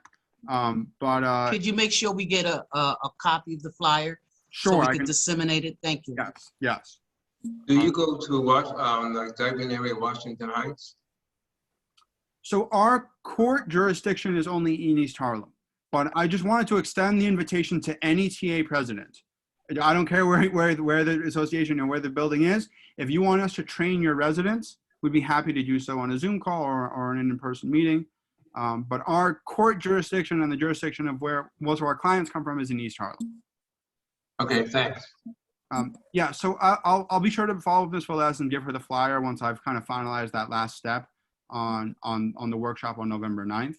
Could you make sure we get a copy of the flyer? Sure, so we can disseminate it. Thank you. Yes. Do you go to the Dyton area, Washington Heights? So our court jurisdiction is only in East Harlem, but I just wanted to extend the invitation to any TA president. I don't care where the association or where the building is. If you want us to train your residents, we'd be happy to do so on a Zoom call or an in-person meeting. But our court jurisdiction and the jurisdiction of where most of our clients come from is in East Harlem. Okay, thanks. Yeah, so I'll be sure to follow up Ms. Velez and give her the flyer once I've kind of finalized that last step on the workshop on November 9th.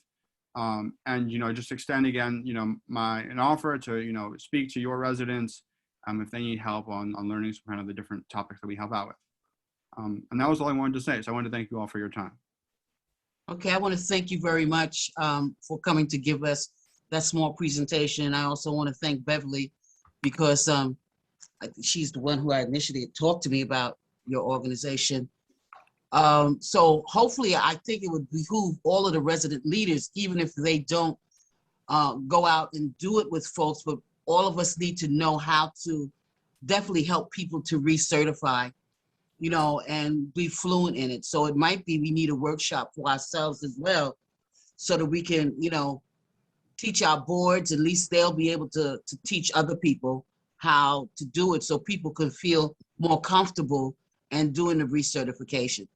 And just extend again, an offer to speak to your residents if they need help on learning some kind of the different topics that we help out with. And that was all I wanted to say. So I wanted to thank you all for your time. Okay, I want to thank you very much for coming to give us that small presentation. I also want to thank Beverly because she's the one who I initially talked to me about your organization. So hopefully, I think it would behoove all of the resident leaders, even if they don't go out and do it with folks, but all of us need to know how to definitely help people to recertify, and be fluent in it. So it might be we need a workshop for ourselves as well, so that we can, teach our boards. At least they'll be able to teach other people how to do it, so people can feel more comfortable and doing the recertification.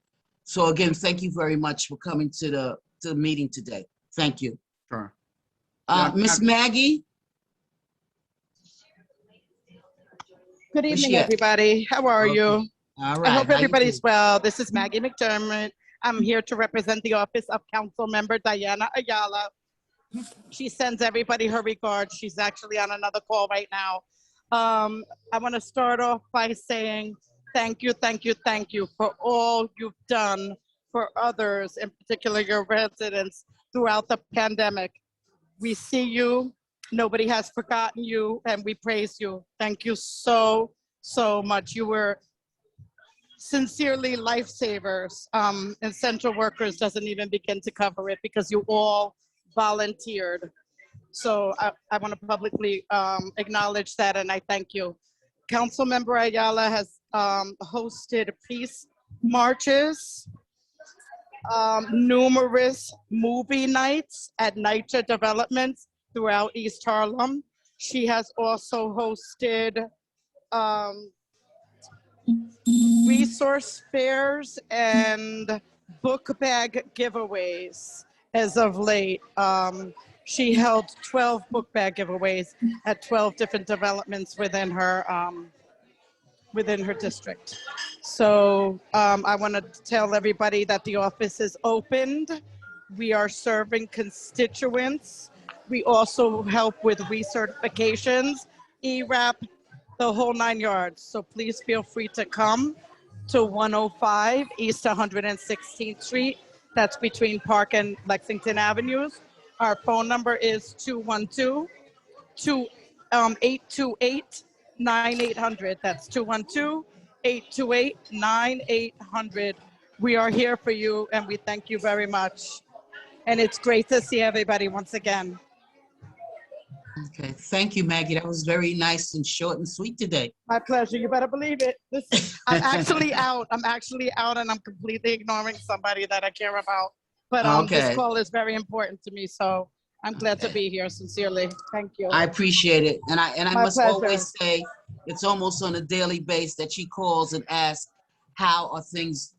So again, thank you very much for coming to the meeting today. Thank you. Sure. Miss Maggie? Good Where's evening, she at? everybody. How are Okay. you? All right. I hope How you everybody's doing? well. This is Maggie McDermott. I'm here to represent the office of Council Member Diana Ayala. She sends everybody her regards. She's actually on another call right now. I want to start off by saying thank you, thank you, thank you for all you've done for others, in particular your residents, throughout the pandemic. We see you. Nobody has forgotten you, and we praise you. Thank you so, so much. You were sincerely lifesavers. Essential workers doesn't even begin to cover it because you all volunteered. So I want to publicly acknowledge that, and I thank you. Councilmember Ayala has hosted peace marches, numerous movie nights at NYCHA developments throughout East Harlem. She has also hosted resource fairs and book bag giveaways as of late. She held 12 book bag giveaways at 12 different developments within her district. So I want to tell everybody that the office is opened. We are serving constituents. We also help with recertifications, ERAP, the whole 9 yards. So please feel free to come to 105 East 116th Street. That's between Park and Lexington Avenues. Our phone number is 212-828-9800. That's 212-828-9800. We are here for you, and we thank you very much. And it's great to see everybody once again. Okay, thank you, Maggie. That was very nice and short and sweet today. My pleasure. You better believe it. I'm actually out. I'm actually out, and I'm completely ignoring somebody that I care about. But this Okay. call is very important to me, so I'm glad to be here. Sincerely, thank you. I appreciate it. And I My must pleasure. always say, it's almost on a daily basis that she calls and asks, how are things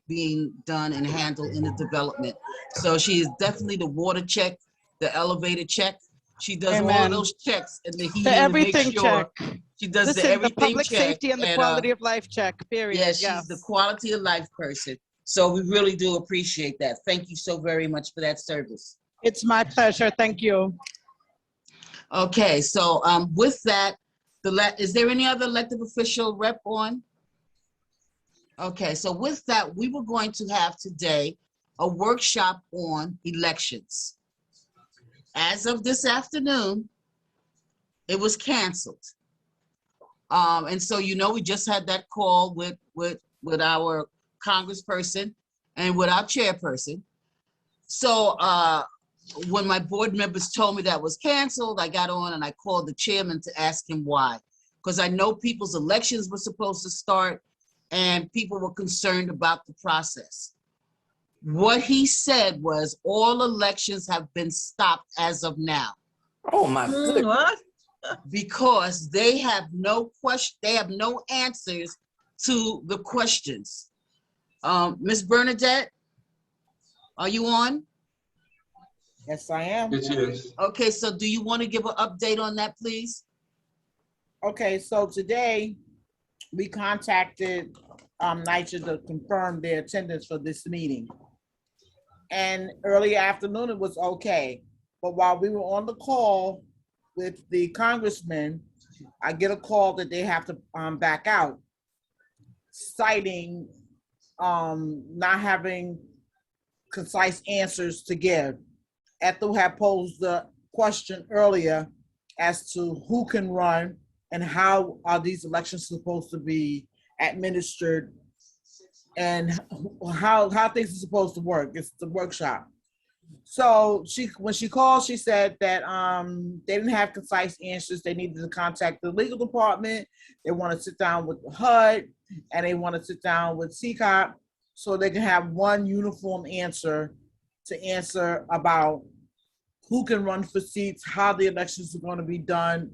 being done and handled in the development? So she is definitely the water check, the elevator check. She does all of Amen. those checks and the The heating to make everything sure. check. She does Listen, the everything the public check. safety and the quality of life check, period. Yeah, she's the quality of life person. So we really do appreciate that. Thank you so very much for that service. It's my pleasure. Thank you. Okay, so with that, is there any other elected official rep on? Okay, so with that, we were going to have today a workshop on elections. As of this afternoon, it was canceled. And so, you know, we just had that call with our congressperson and with our chairperson. So when my board members told me that was canceled, I got on and I called the chairman to ask him why. Because I know people's elections were supposed to start and people were concerned about the process. What he said was all elections have been stopped as of now. Oh my goodness. What? Because they have no answers to the questions. Ms. Bernadette, are you on? Yes, I am. Yes, yes. Okay, so do you want to give an update on that, please? Okay, so today we contacted NYCHA to confirm their attendance for this meeting. And early afternoon, it was okay. But while we were on the call with the congressman, I get a call that they have to back out, citing not having concise answers to give. Ethel had posed the question earlier as to who can run and how are these elections supposed to be administered and how things are supposed to work. It's the workshop. So when she called, she said that they didn't have concise answers. They needed to contact the legal department. They want to sit down with the HUD and they want to sit down with CCOP so they can have one uniform answer to answer about who can run for seats, how the elections are going to be done.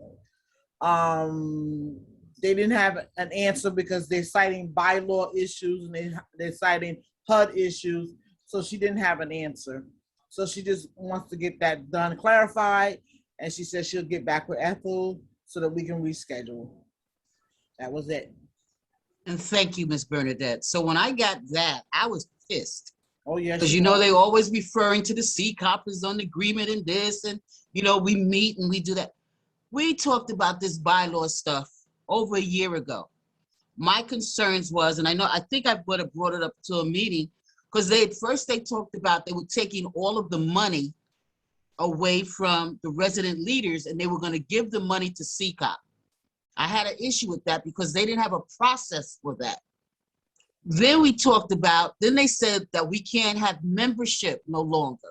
they didn't have an answer because they're citing bylaw issues and they're citing HUD issues. So she didn't have an answer. So she just wants to get that done, clarified. And she said she'll get back with Ethel so that we can reschedule. That was it. And thank you, Miss Bernadette. So when I got that, I was pissed. Oh, yeah. Because, you know, they always referring to the CCOP is on agreement and this, and, you know, we meet and we do that. We talked about this bylaw stuff over a year ago. My concerns was, and I think I would have brought it up to a meeting, because they talked about they were taking all of the money away from the resident leaders and they were going to give the money to CCOP. I had an issue with that because they didn't have a process for that. Then we talked about, then they said that we can't have membership no longer.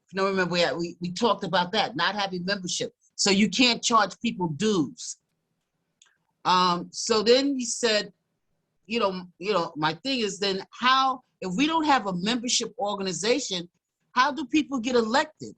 If you don't remember, we talked about that, not having membership. So you can't charge people dues. So then we said, you know, my thing is then how, if we don't have a membership organization, how do people get elected?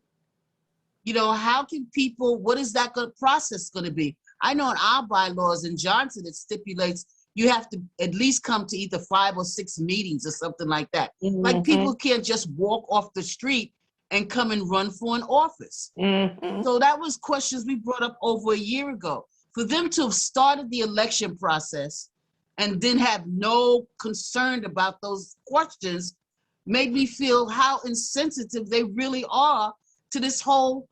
You know, how can people, what is that process going to be? I know in our bylaws in Johnson, it stipulates you have to at least come to either 5 or 6 meetings or something like that. Like people can't just walk off the street and come and run for an office. So that was questions we brought up over a year ago. For them to have started the election process and then have no concern about those questions made me feel how insensitive they really are to this whole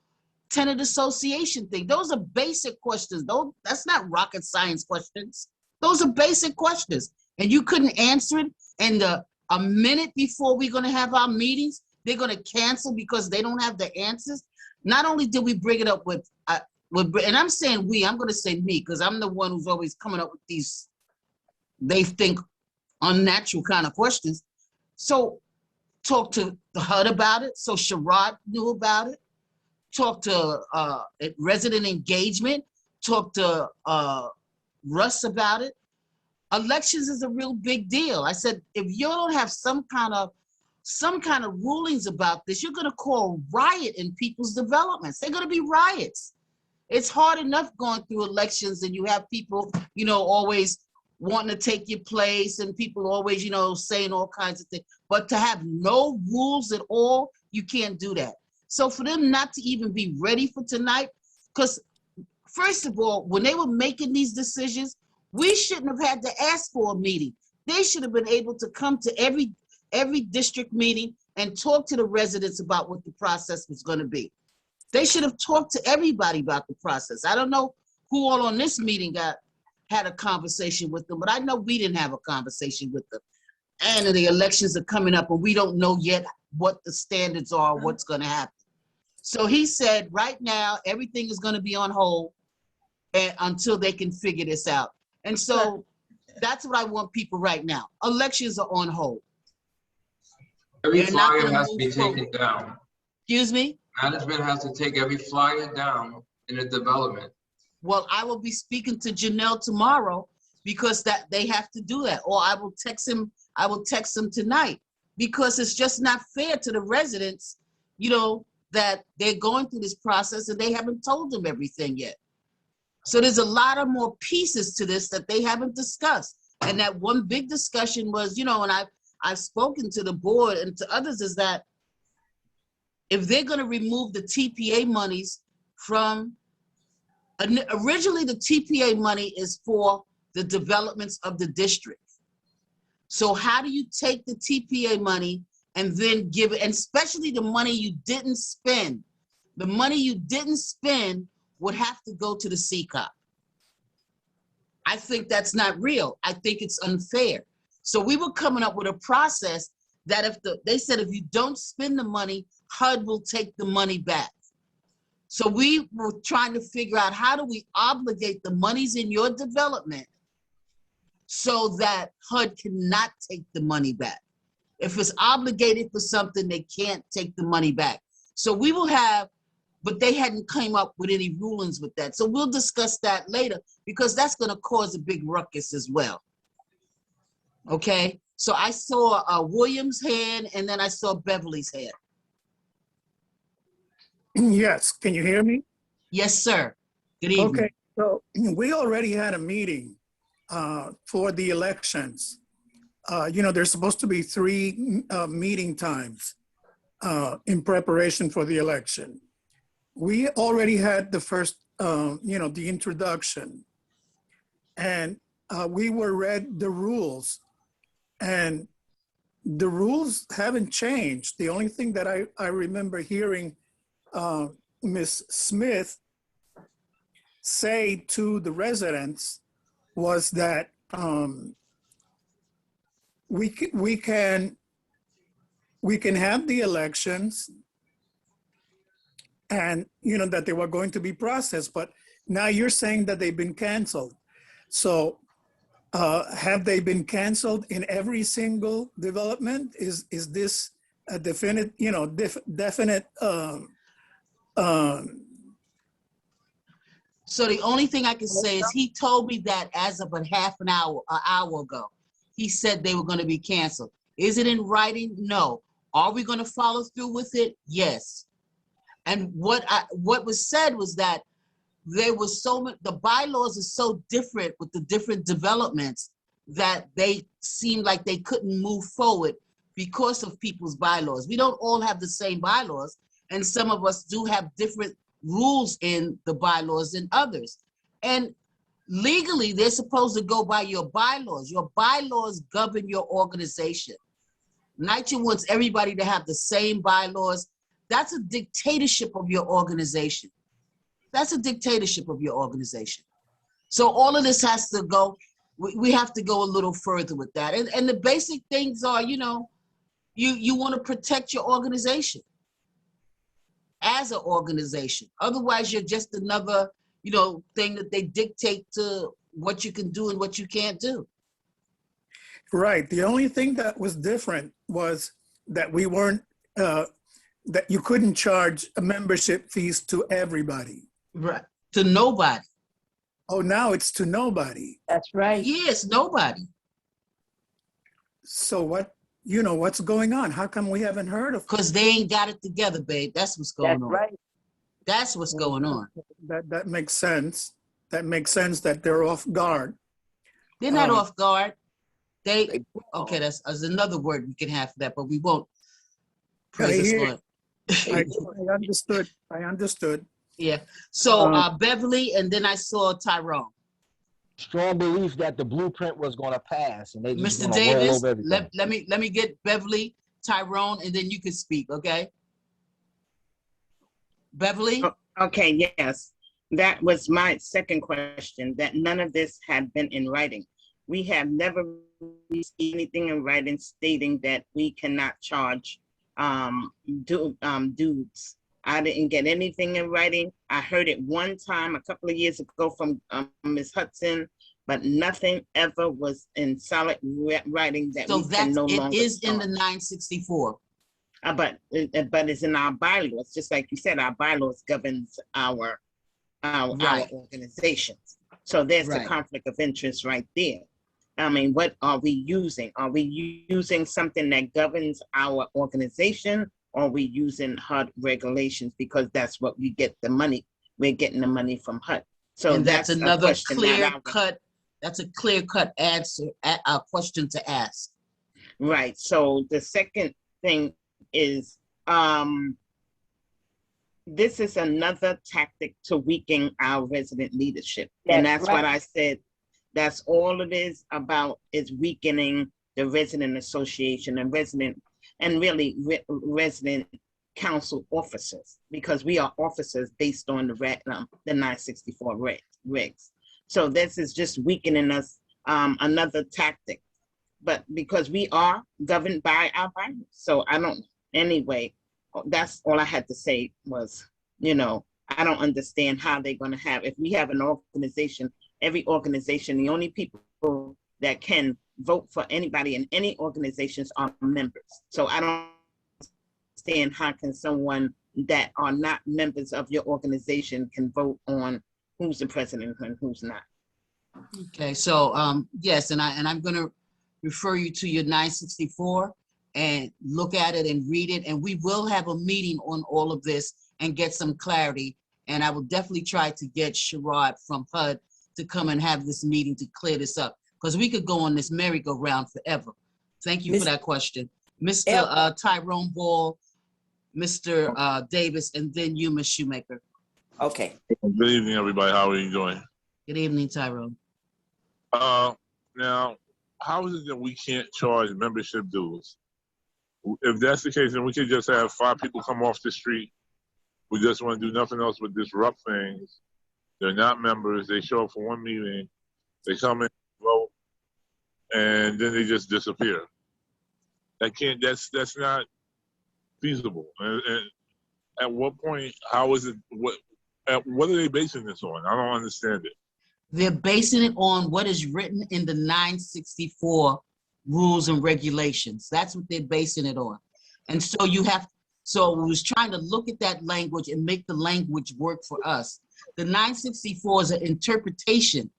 tenant association thing. Those are basic questions. That's not rocket science questions. Those are basic questions. And you couldn't answer it. And a minute before we're going to have our meetings, they're going to cancel because they don't have the answers. Not only did we bring it up with and I'm saying we, I'm going to say me, because I'm the one who's always coming up with these, they think, unnatural kind of questions. So talk to the HUD about it. So Sherrod knew about it. Talk to resident engagement. Talk to Russ about it. Elections is a real big deal. I said, if you don't have some kind of rulings about this, you're going to call riot in people's developments. They're going to be riots. It's hard enough going through elections and you have people, you know, always wanting to take your place and people always, you know, saying all kinds of things. But to have no rules at all, you can't do that. So for them not to even be ready for tonight, because first of all, when they were making these decisions, we shouldn't have had to ask for a meeting. They should have been able to come to every district meeting and talk to the residents about what the process was going to be. They should have talked to everybody about the process. I don't know who all on this meeting had a conversation with them, but I know we didn't have a conversation with them. And the elections are coming up and we don't know yet what the standards are, what's going to happen. So he said, right now, everything is going to be on hold until they can figure this out. And so that's what I want people right now. Elections are on hold. Every flyer has to be taken down. Excuse me? Management has to take every flyer down in the development. Well, I will be speaking to Janelle tomorrow because that they have to do that. Or I will text him tonight because it's just not fair to the residents, you know, that they're going through this process and they haven't told them everything yet. So there's a lot of more pieces to this that they haven't discussed. And that one big discussion was, you know, and I've spoken to the board and to others, is that if they're going to remove the TPA monies from, originally the TPA money is for the developments of the district. So how do you take the TPA money and then give it, and especially the money you didn't spend? The money you didn't spend would have to go to the CCOP. I think that's not real. I think it's unfair. So we were coming up with a process that they said if you don't spend the money, HUD will take the money back. So we were trying to figure out how do we obligate the monies in your development so that HUD cannot take the money back. If it's obligated for something, they can't take the money back. So we will have, but they hadn't come up with any rulings with that. So we'll discuss that later because that's going to cause a big ruckus as well. Okay, so I saw William's hand and then I saw Beverly's hand. Yes, can you hear me? Yes, sir. Good evening. Okay, so we already had a meeting for the elections, there's supposed to be 3 meeting times in preparation for the election. We already had the first, the introduction, and we were read the rules, and the rules haven't changed. The only thing that I remember hearing Ms. Smith say to the residents was that we can have the elections, and that they were going to be processed, but now you're saying that they've been canceled. So have they been canceled in every single development? Is this a definite, definite? So the only thing I can say is he told me that as of an hour ago, he said they were going to be canceled. Is it in writing? No. Are we going to follow through with it? Yes. And what was said was that there was the bylaws are so different with the different developments that they seemed like they couldn't move forward because of people's bylaws. We don't all have the same bylaws, and some of us do have different rules in the bylaws than others. And legally, they're supposed to go by your bylaws. Your bylaws govern your organization. NYCHA wants everybody to have the same bylaws. That's a dictatorship of your organization. That's a dictatorship of your organization. So all of this has to go, we have to go a little further with that. And the basic things are, you want to protect your organization as an organization. Otherwise, you're just another, thing that they dictate to what you can do and what you can't do. Right. The only thing that was different was that we weren't, that you couldn't charge a membership fees to everybody. Right. To nobody. Oh, now it's to nobody. That's right. Yes, nobody. So what's going on? How come we haven't heard of? Because they ain't got it together, babe. That's what's going on. Right. That's what's going on. That makes sense. That makes sense that they're off guard. They're not off guard. Okay, that's another word we can have for that, but we won't. Praise the Lord. I understood. Yeah. So Beverly, and then I saw Tyrone. Strong belief that the blueprint was going to pass, and they just Mr. gonna roll Davis, over everything. let me get Beverly, Tyrone, and then you can speak. Okay. Beverly. Okay. Yes, that was my second question. That none of this had been in writing. We have never received anything in writing stating that we cannot charge dues. I didn't get anything in writing. I heard it one time a couple of years ago from Ms. Hudson, but nothing ever was in solid writing that So we can no longer it is in the charge. 964. But it's in our bylaws, just like you said, our bylaws governs our organizations. So there's a conflict of interest right there. I mean, what are we using? Are we using something that governs our organization, or are we using HUD regulations? Because that's what we get the money. We're getting the money from HUD. So And that's another clear cut. That's a clear cut answer, a question to ask. Right. So the second thing is, this is another tactic to weaken our resident leadership. And that's what I said. That's all it is about, is weakening the resident association and resident council officers, because we are officers based on the 964 regs. So this is just weakening us, another tactic. But because we are governed by our bylaws. So I don't, anyway, that's all I had to say was, I don't understand how they're going to have, if we have an organization, every organization, the only people that can vote for anybody in any organizations are members. So I don't understand how can someone that are not members of your organization can vote on who's the president and who's not. Okay, so yes, and I'm going to refer you to your 964 and look at it and read it, and we will have a meeting on all of this and get some clarity. And I will definitely try to get Sherrod from HUD to come and have this meeting to clear this up, because we could go on this merry-go-round forever. Thank you for that question. Mr. Tyrone Ball, Mr. Davis, and then you, Ms. Shoemaker. Okay. Good evening, everybody. How are you doing? Good evening, Tyrone. Now, how is it that we can't charge membership dues? If that's the case, then we could just have 5 people come off the street. We just want to do nothing else but disrupt things. They're not members. They show up for one meeting. They come in, vote, and then they just disappear. That's not feasible. And at what point, how is it, what are they basing this on? I don't understand it. They're basing it on what is written in the 964 rules and regulations. That's what they're basing it on. And so so we was trying to look at that language and make the language work for us. The 964 is an interpretation.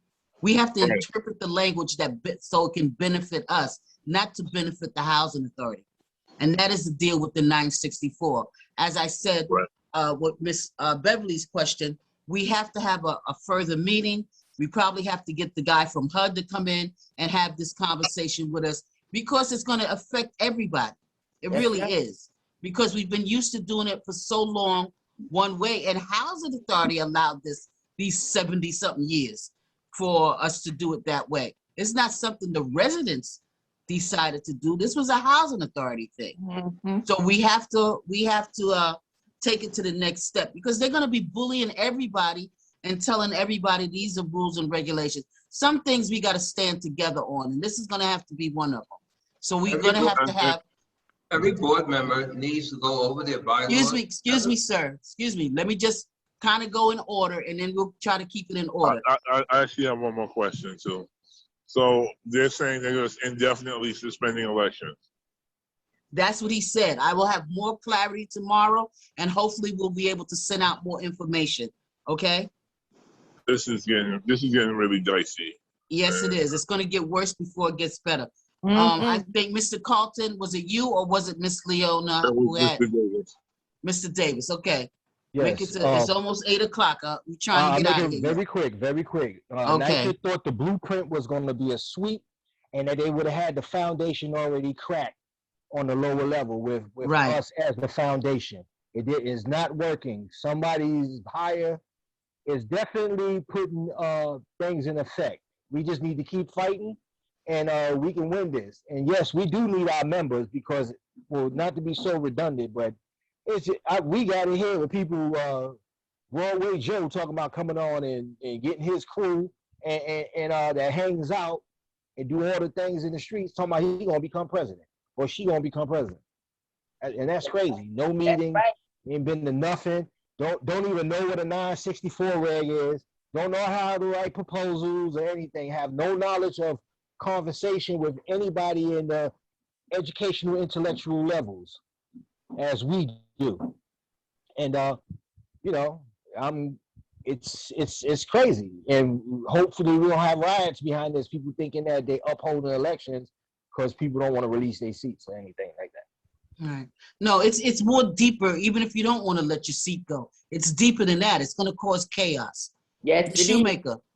We have to interpret the language so it can benefit us, not to benefit the housing authority. And that is the deal with the 964. As I said, with Ms. Beverly's question, we have to have a further meeting. We probably have to get the guy from HUD to come in and have this conversation with us, because it's going to affect everybody. It really is, because we've been used to doing it for so long one way, and housing authority allowed these 70-something years for us to do it that way. It's not something the residents decided to do. This was a housing authority thing. So we have to take it to the next step, because they're going to be bullying everybody and telling everybody these are rules and regulations. Some things we got to stand together on, and this is going to have to be one of them. So we're going to have every board member needs to go over their bylaws. Excuse me, sir. Excuse me. Let me just kind of go in order, and then we'll try to keep it in order. I actually have one more question too. So they're saying they're just indefinitely suspending elections. That's what he said. I will have more clarity tomorrow, and hopefully we'll be able to send out more information. Okay? This is getting really dicey. Yes, it is. It's going to get worse before it gets better. I think Mr. Carlton, was it you or was it Miss Leona? Mr. Davis. Mr. Davis, okay. Yes. It's almost 8 o'clock. We're trying to get out of here. Very quick. Okay. NYCHA thought the blueprint was going to be a suite, and that they would have had the foundation already cracked on the lower level with us as the foundation. It is not working. Somebody's higher is definitely putting things in effect. We just need to keep fighting, and we can win this. And yes, we do need our members, because, well, not to be so redundant, but we got to hear with people, Broadway Joe talking about coming on and getting his crew and that hangs out and do all the things in the streets, talking about he gonna become president or she gonna become president. And that's crazy. No meeting, ain't been to nothing. Don't even know what a 964 reg is. Don't know how to write proposals or anything. Have no knowledge of conversation with anybody in the educational, intellectual levels as we do. And it's crazy. And hopefully we don't have riots behind this, people thinking that they upholding elections because people don't want to release their seats or anything like that. Right. No, it's more deeper. Even if you don't want to let your seat go, it's deeper than that. It's going to cause chaos. Yes,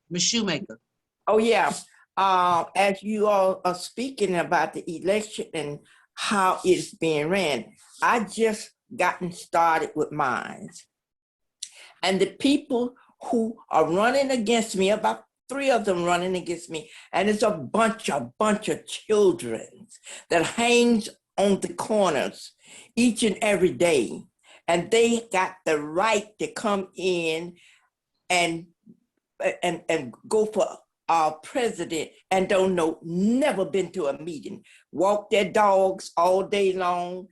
Ms. Shoemaker. Oh yeah. As you all are speaking about the election and how it's being ran, I just gotten started with mine, and the people who are running against me, about 3 of them running against me, and it's a bunch of children that hangs on the corners each and every day, and they got the right to come in and go for our president and don't know, never been to a meeting, walk their dogs all day long,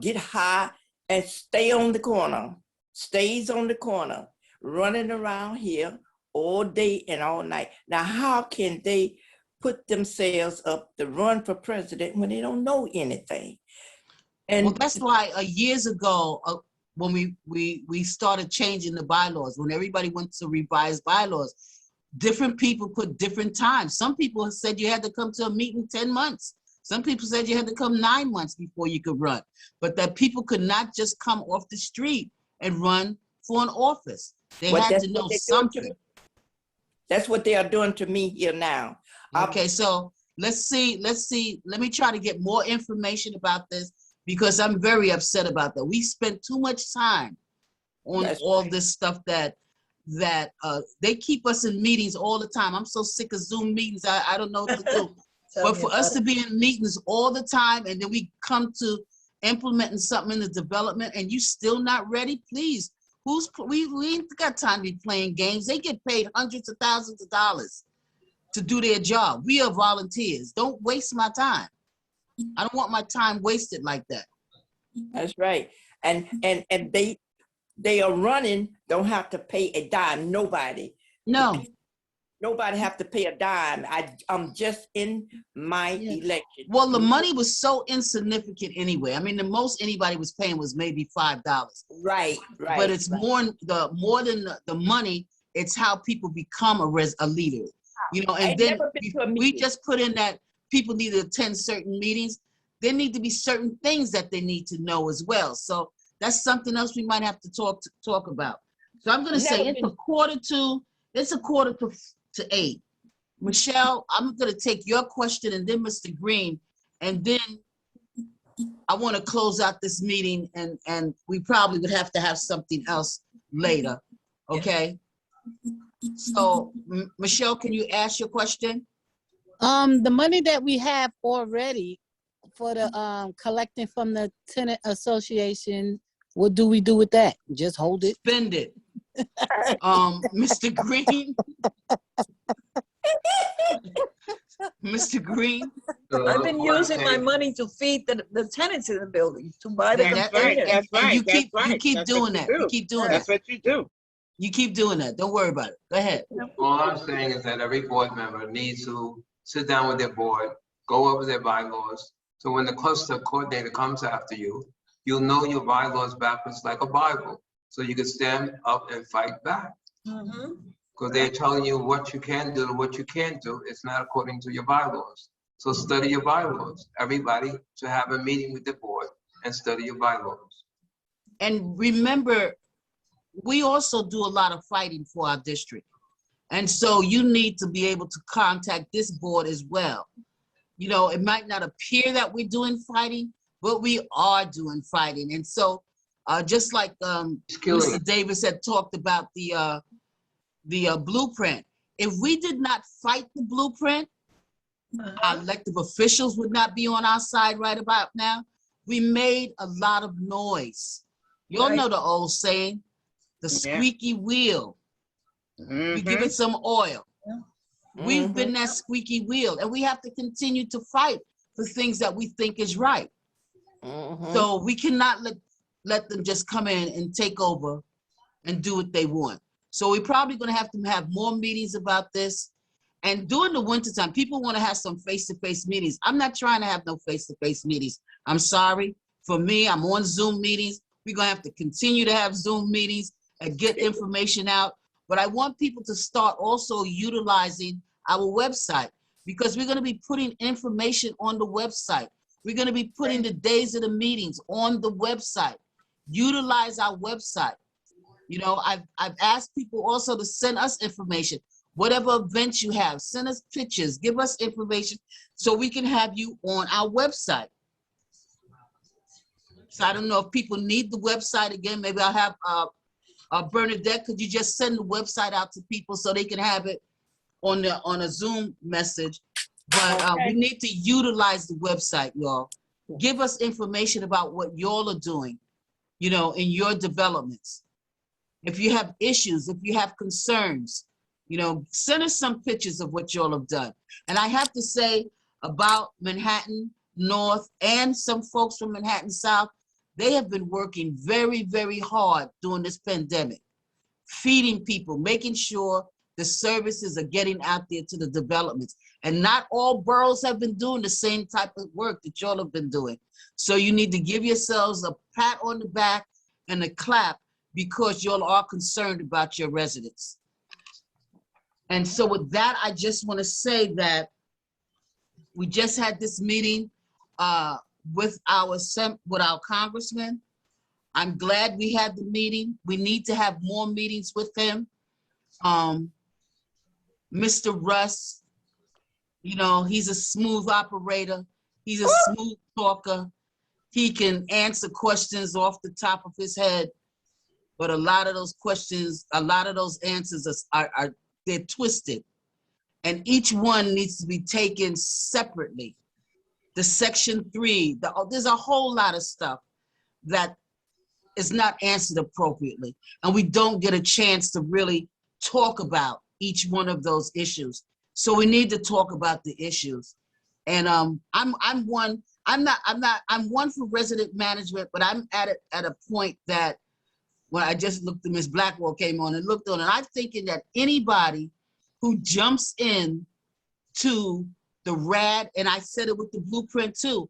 get high and stay on the corner, stays on the corner, running around here all day and all night. Now, how can they put themselves up to run for president when they don't know anything? And well, that's why years ago, when we started changing the bylaws, when everybody went to revise bylaws, different people put different times. Some people said you had to come to a meeting 10 months. Some people said you had to come 9 months before you could run, but that people could not just come off the street and run for an office. They had to know something. That's what they are doing to me here now. Okay, so let's see. Let me try to get more information about this because I'm very upset about that. We spent too much time on all this stuff that they keep us in meetings all the time. I'm so sick of Zoom meetings. I don't know what to do. But for us to be in meetings all the time and then we come to implementing something in the development and you still not ready, please. We ain't got time to be playing games. They get paid hundreds of thousands of dollars to do their job. We are volunteers. Don't waste my time. I don't want my time wasted like that. That's right. And they are running, don't have to pay a dime, nobody. No. Nobody have to pay a dime. I'm just in my election. Well, the money was so insignificant anyway. I mean, the most anybody was paying was maybe $5. Right. But it's more than the money. It's how people become a leader. You know, and then we just put in that people need to attend certain meetings. There need to be certain things that they need to know as well. So that's something else we might have to talk about. So I'm going to say it's a quarter to 8. Michelle, I'm going to take your question and then Mr. Green, and then I want to close out this meeting and we probably would have to have something else later. Okay. So Michelle, can you ask your question? The money that we have already for the collecting from the tenant association, what do we do with that? Just hold it? Spend it. Mr. Green. Mr. Green. I've been using my money to feed the tenants in the building, to buy the containers. That's right. You keep doing that. You keep doing that. That's what you do. You keep doing that. Don't worry about it. Go ahead. All I'm saying is that every board member needs to sit down with their board, go over their bylaws. So when the cluster coordinator comes after you, you'll know your bylaws backwards like a Bible. So you can stand up and fight back. Because they're telling you what you can do and what you can't do. It's not according to your bylaws. So study your bylaws. Everybody should have a meeting with the board and study your bylaws. And remember, we also do a lot of fighting for our district. And so you need to be able to contact this board as well. You know, it might not appear that we're doing fighting, but we are doing fighting. And so just like Mr. Davis had talked about the blueprint, if we did not fight the blueprint, our elected officials would not be on our side right about now. We made a lot of noise. You all know the old saying, the squeaky wheel. We give it some oil. We've been that squeaky wheel, and we have to continue to fight for things that we think is right. So we cannot let them just come in and take over and do what they want. So we're probably going to have more meetings about this. And during the wintertime, people want to have some face-to-face meetings. I'm not trying to have no face-to-face meetings. I'm sorry. For me, I'm on Zoom meetings. We're going to have to continue to have Zoom meetings and get information out. But I want people to start also utilizing our website, because we're going to be putting information on the website. We're going to be putting the days of the meetings on the website. Utilize our website. You know, I've asked people also to send us information. Whatever events you have, send us pictures, give us information so we can have you on our website. So I don't know if people need the website again. Maybe I'll have Bernadette, could you just send the website out to people so they can have it on a Zoom message? But we need to utilize the website, y'all. Give us information about what y'all are doing, you know, in your developments. If you have issues, if you have concerns, you know, send us some pictures of what y'all have done. And I have to say about Manhattan North and some folks from Manhattan South, they have been working very, very hard during this pandemic, feeding people, making sure the services are getting out there to the developments. And not all boroughs have been doing the same type of work that y'all have been doing. So you need to give yourselves a pat on the back and a clap, because y'all are concerned about your residents. And so with that, I just want to say that we just had this meeting with our congressman. I'm glad we had the meeting. We need to have more meetings with him. Mr. Russ, you know, he's a smooth operator. He's a smooth talker. He can answer questions off the top of his head, but a lot of those questions, a lot of those answers are they're twisted, and each one needs to be taken separately. The Section 3, there's a whole lot of stuff that is not answered appropriately, and we don't get a chance to really talk about each one of those issues. So we need to talk about the issues. And I'm one for resident management, but I'm at a point that when I just looked at Ms. Blackwell came on and looked on, and I'm thinking that anybody who jumps in to the RAD, and I said it with the blueprint too,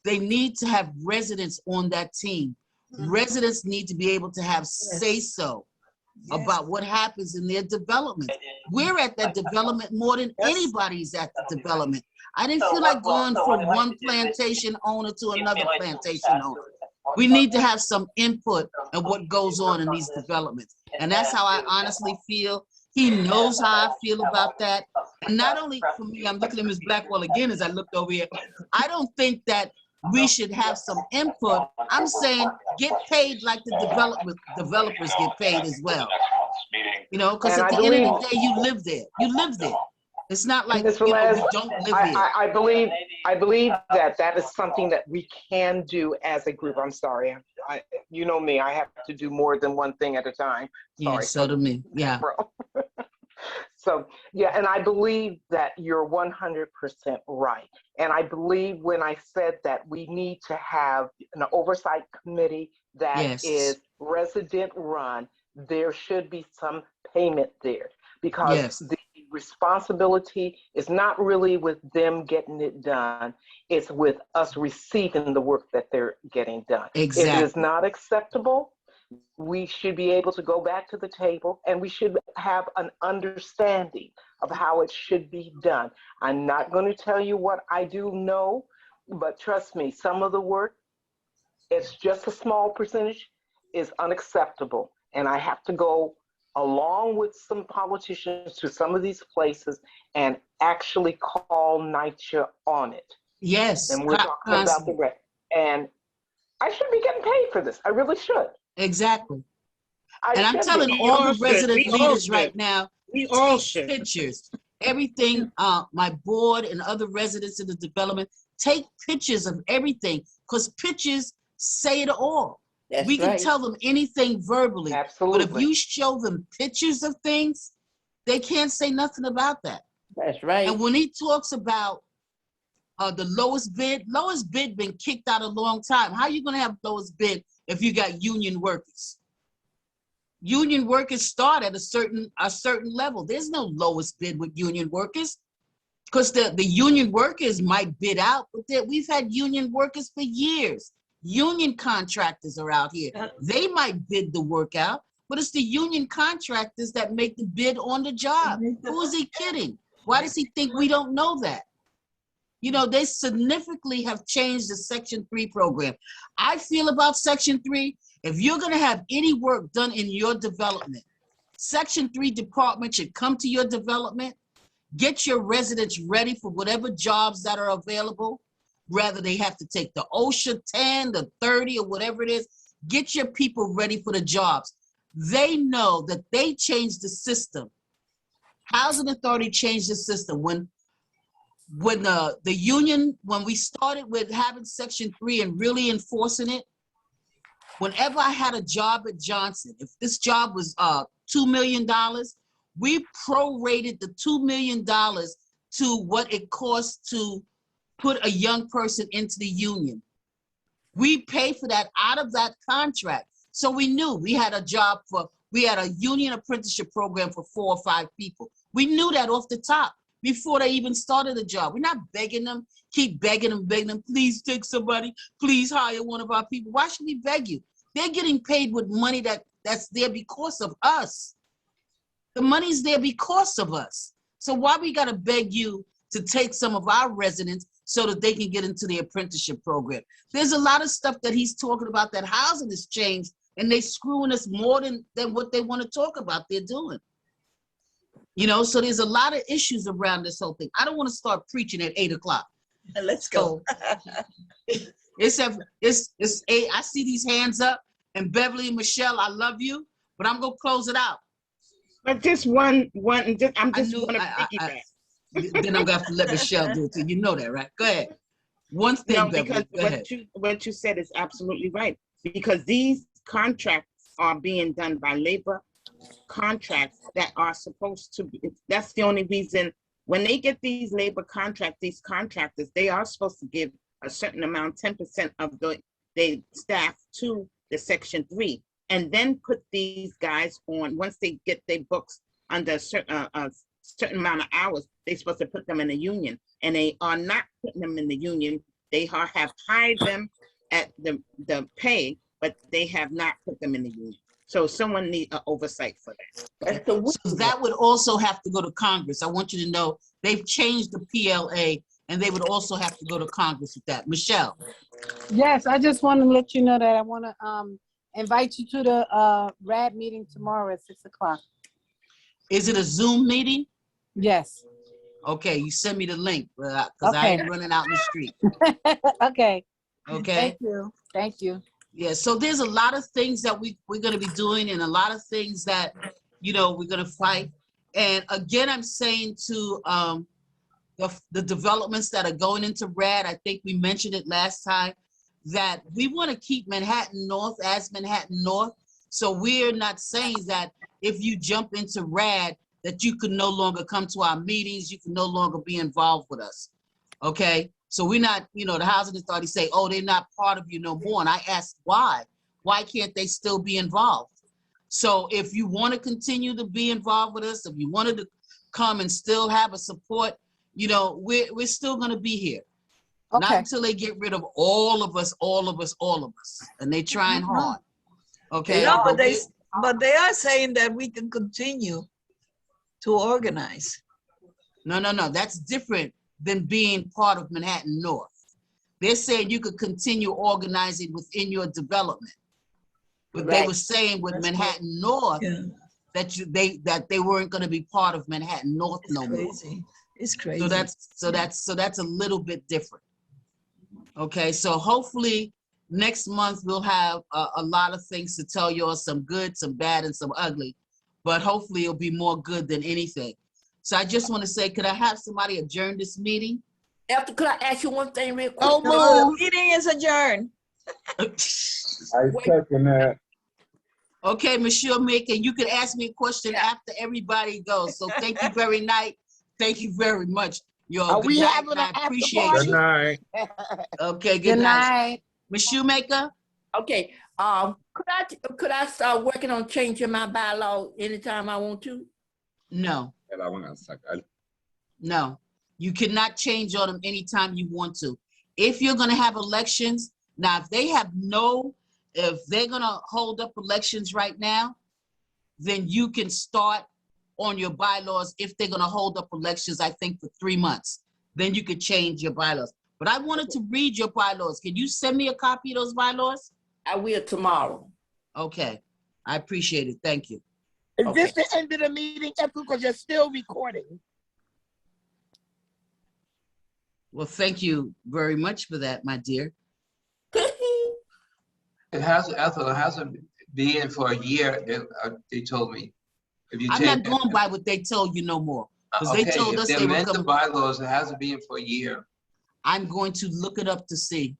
they need to have residents on that team. Residents need to be able to have say-so about what happens in their development. We're at that development more than anybody's at the development. I didn't feel like going from one plantation owner to another plantation owner. We need to have some input of what goes on in these developments. And that's how I honestly feel. He knows how I feel about that. And not only for me, I'm looking at Ms. Blackwell again as I looked over here. I don't think that we should have some input. I'm saying get paid like the developers get paid as well. You know, because at the end of the day, you live there. You live there. It's not like Ms. you know, Velez, we don't live here. I believe that is something that we can do as a group. I'm sorry. You know me, I have to do more than one thing at a time. Sorry. Yeah, so do me. Yeah. So, yeah, and I believe that you're 100% right. And I believe when I said that we need to have an oversight committee that is resident run, there should be some payment there, because the responsibility is not really with them getting it done. It's with us receiving the work that they're getting done. Exactly. If it is not acceptable, we should be able to go back to the table and we should have an understanding of how it should be done. I'm not going to tell you what I do know, but trust me, some of the work, it's just a small percentage, is unacceptable. And I have to go along with some politicians to some of these places and actually call NYCHA on it. Yes. And we're talking about the rest. And I should be getting paid for this. I really should. Exactly. And I'm telling all the resident leaders right now, we all take pictures. Everything, my board and other residents in the development, take pictures of everything, because pictures say it all. We can tell them anything verbally. Absolutely. But if you show them pictures of things, they can't say nothing about that. That's right. And when he talks about the lowest bid been kicked out a long time. How are you going to have lowest bid if you got union workers? Union workers start at a certain level. There's no lowest bid with union workers, because the union workers might bid out, but we've had union workers for years. Union contractors are out here. They might bid the work out, but it's the union contractors that make the bid on the job. Who is he kidding? Why does he think we don't know that? You know, they significantly have changed the Section 3 program. I feel about Section 3, if you're gonna have any work done in your development, Section 3 department should come to your development, get your residents ready for whatever jobs that are available, whether they have to take the OSHA 10, the 30, or whatever it is, get your people ready for the jobs. They know that they changed the system. Housing Authority changed the system. When the union, when we started with having Section 3 and really enforcing it, whenever I had a job at Johnson, if this job was $2 million, we prorated the $2 million to what it costs to put a young person into the union. We pay for that out of that contract. So we knew we had a union apprenticeship program for 4 or 5 people. We knew that off the top before they even started the job. We're not begging them, keep begging them, please take somebody, please hire one of our people. Why should we beg you? They're getting paid with money that's there because of us. The money's there because of us. So why we gotta beg you to take some of our residents so that they can get into the apprenticeship program? There's a lot of stuff that he's talking about that housing has changed, and they screwing us more than what they want to talk about they're doing. You know, so there's a lot of issues around this whole thing. I don't want to start preaching at 8 o'clock. Let's go. It's 8. I see these hands up, and Beverly and Michelle, I love you, but I'm gonna close it out. But just one, I'm just gonna piggyback. Then I'm gonna have to let Michelle do it too. You know that, right? Go ahead. One thing, No, Beverly, because go ahead. what you said is absolutely right. Because these contracts are being done by labor contracts that are supposed to be. That's the only reason when they get these labor contracts, these contractors, they are supposed to give a certain amount, 10% of the staff to the Section 3, and then put these guys on. Once they get their books under a certain amount of hours, they're supposed to put them in a union, and they are not putting them in the union. They have hired them at the pay, but they have not put them in the union. So someone needs an oversight for that. So that would also have to go to Congress. I want you to know they've changed the PLA, and they would also have to go to Congress with that. Michelle. Yes, I just want to let you know that I want to invite you to the RAD meeting tomorrow at 6 o'clock. Is it a Zoom meeting? Yes. Okay, you send me the link because I ain't running out in the street. Okay. Okay. Thank you. Thank you. Yeah, so there's a lot of things that we're going to be doing, and a lot of things that, you know, we're going to fight. And again, I'm saying to the developments that are going into RAD, I think we mentioned it last time, that we want to keep Manhattan North as Manhattan North. So we're not saying that if you jump into RAD, that you can no longer come to our meetings, you can no longer be involved with us. Okay? So we're not, you know, the housing authority say, oh, they're not part of you no more. And I asked why? Why can't they still be involved? So if you want to continue to be involved with us, if you wanted to come and still have a support, you know, we're still going to be here. Okay. Not until they get rid of all of us. And they're trying hard. Okay. No, but they are saying that we can continue to organize. No. That's different than being part of Manhattan North. They're saying you could continue organizing within your development. But they were saying with Manhattan North that they weren't going to be part of Manhattan North no more. It's crazy. So that's a little bit different. Okay, so hopefully next month we'll have a lot of things to tell you all, some good, some bad, and some ugly. But hopefully it'll be more good than anything. So I just want to say, could I have somebody adjourn this meeting? Could I ask you one thing real quick? The meeting is adjourned. I second that. Okay, Michelle Maker, you can ask me a question after everybody goes. So thank you very much. Thank you very much. Good night, and I appreciate you. Good night. Okay, good night. Michelle Maker? Okay. Could I start working on changing my bylaw anytime I want to? No. No. You cannot change on them anytime you want to. If you're going to have elections, now if they're going to hold up elections right now, then you can start on your bylaws if they're going to hold up elections, I think, for 3 months. Then you could change your bylaws. But I wanted to read your bylaws. Can you send me a copy of those bylaws? I will tomorrow. Okay. I appreciate it. Thank you. Is this the end of the meeting, because you're still recording? Well, thank you very much for that, my dear. It hasn't been for a year, they told me. If you I'm not going by what they told you no more. Because they told us they were the bylaws, it hasn't been for a year. I'm going to look it up to see.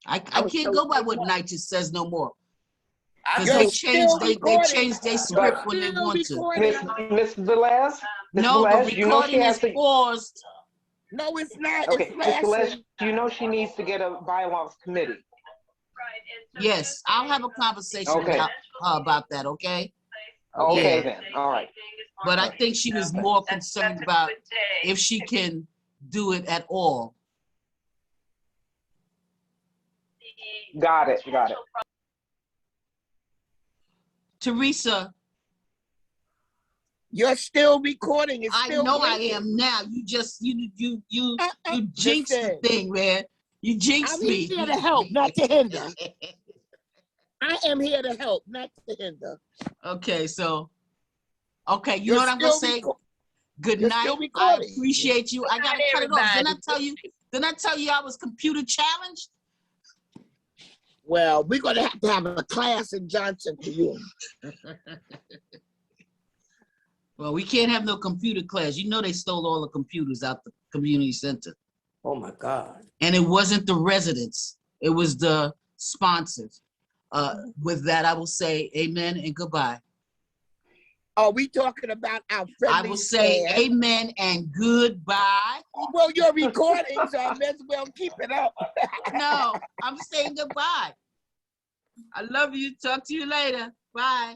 I can't go by what NYCHA says no more. Because they changed their script when they want to. Miss Velez? No, the recording is paused. No, it's not. Okay, Miss Velez, you know she needs to get a bylaws committee. Yes, I'll have a conversation with her about that, okay? Okay, then, all right. But I think she was more concerned about if she can do it at all. Got it. Teresa. You're still recording. I know I am now. You just, you jinxed the thing, man. You jinxed me. I'm here to help, not to hinder. I am here to help, not to hinder. Okay, so Okay, you know what I'm gonna say? Good You're night. still I recording. appreciate you. I gotta cut it off. Didn't I tell you I was computer challenged? Well, we're gonna have a class in Johnson for you. Well, we can't have no computer class. You know they stole all the computers out the community center. Oh my God. And it wasn't the residents. It was the sponsors. With that, I will say amen and goodbye. Are we talking about our friendly I will say staff? amen and goodbye. Well, you're recording, so I may as well keep it up. No, I'm saying goodbye. I love you. Talk to you later. Bye.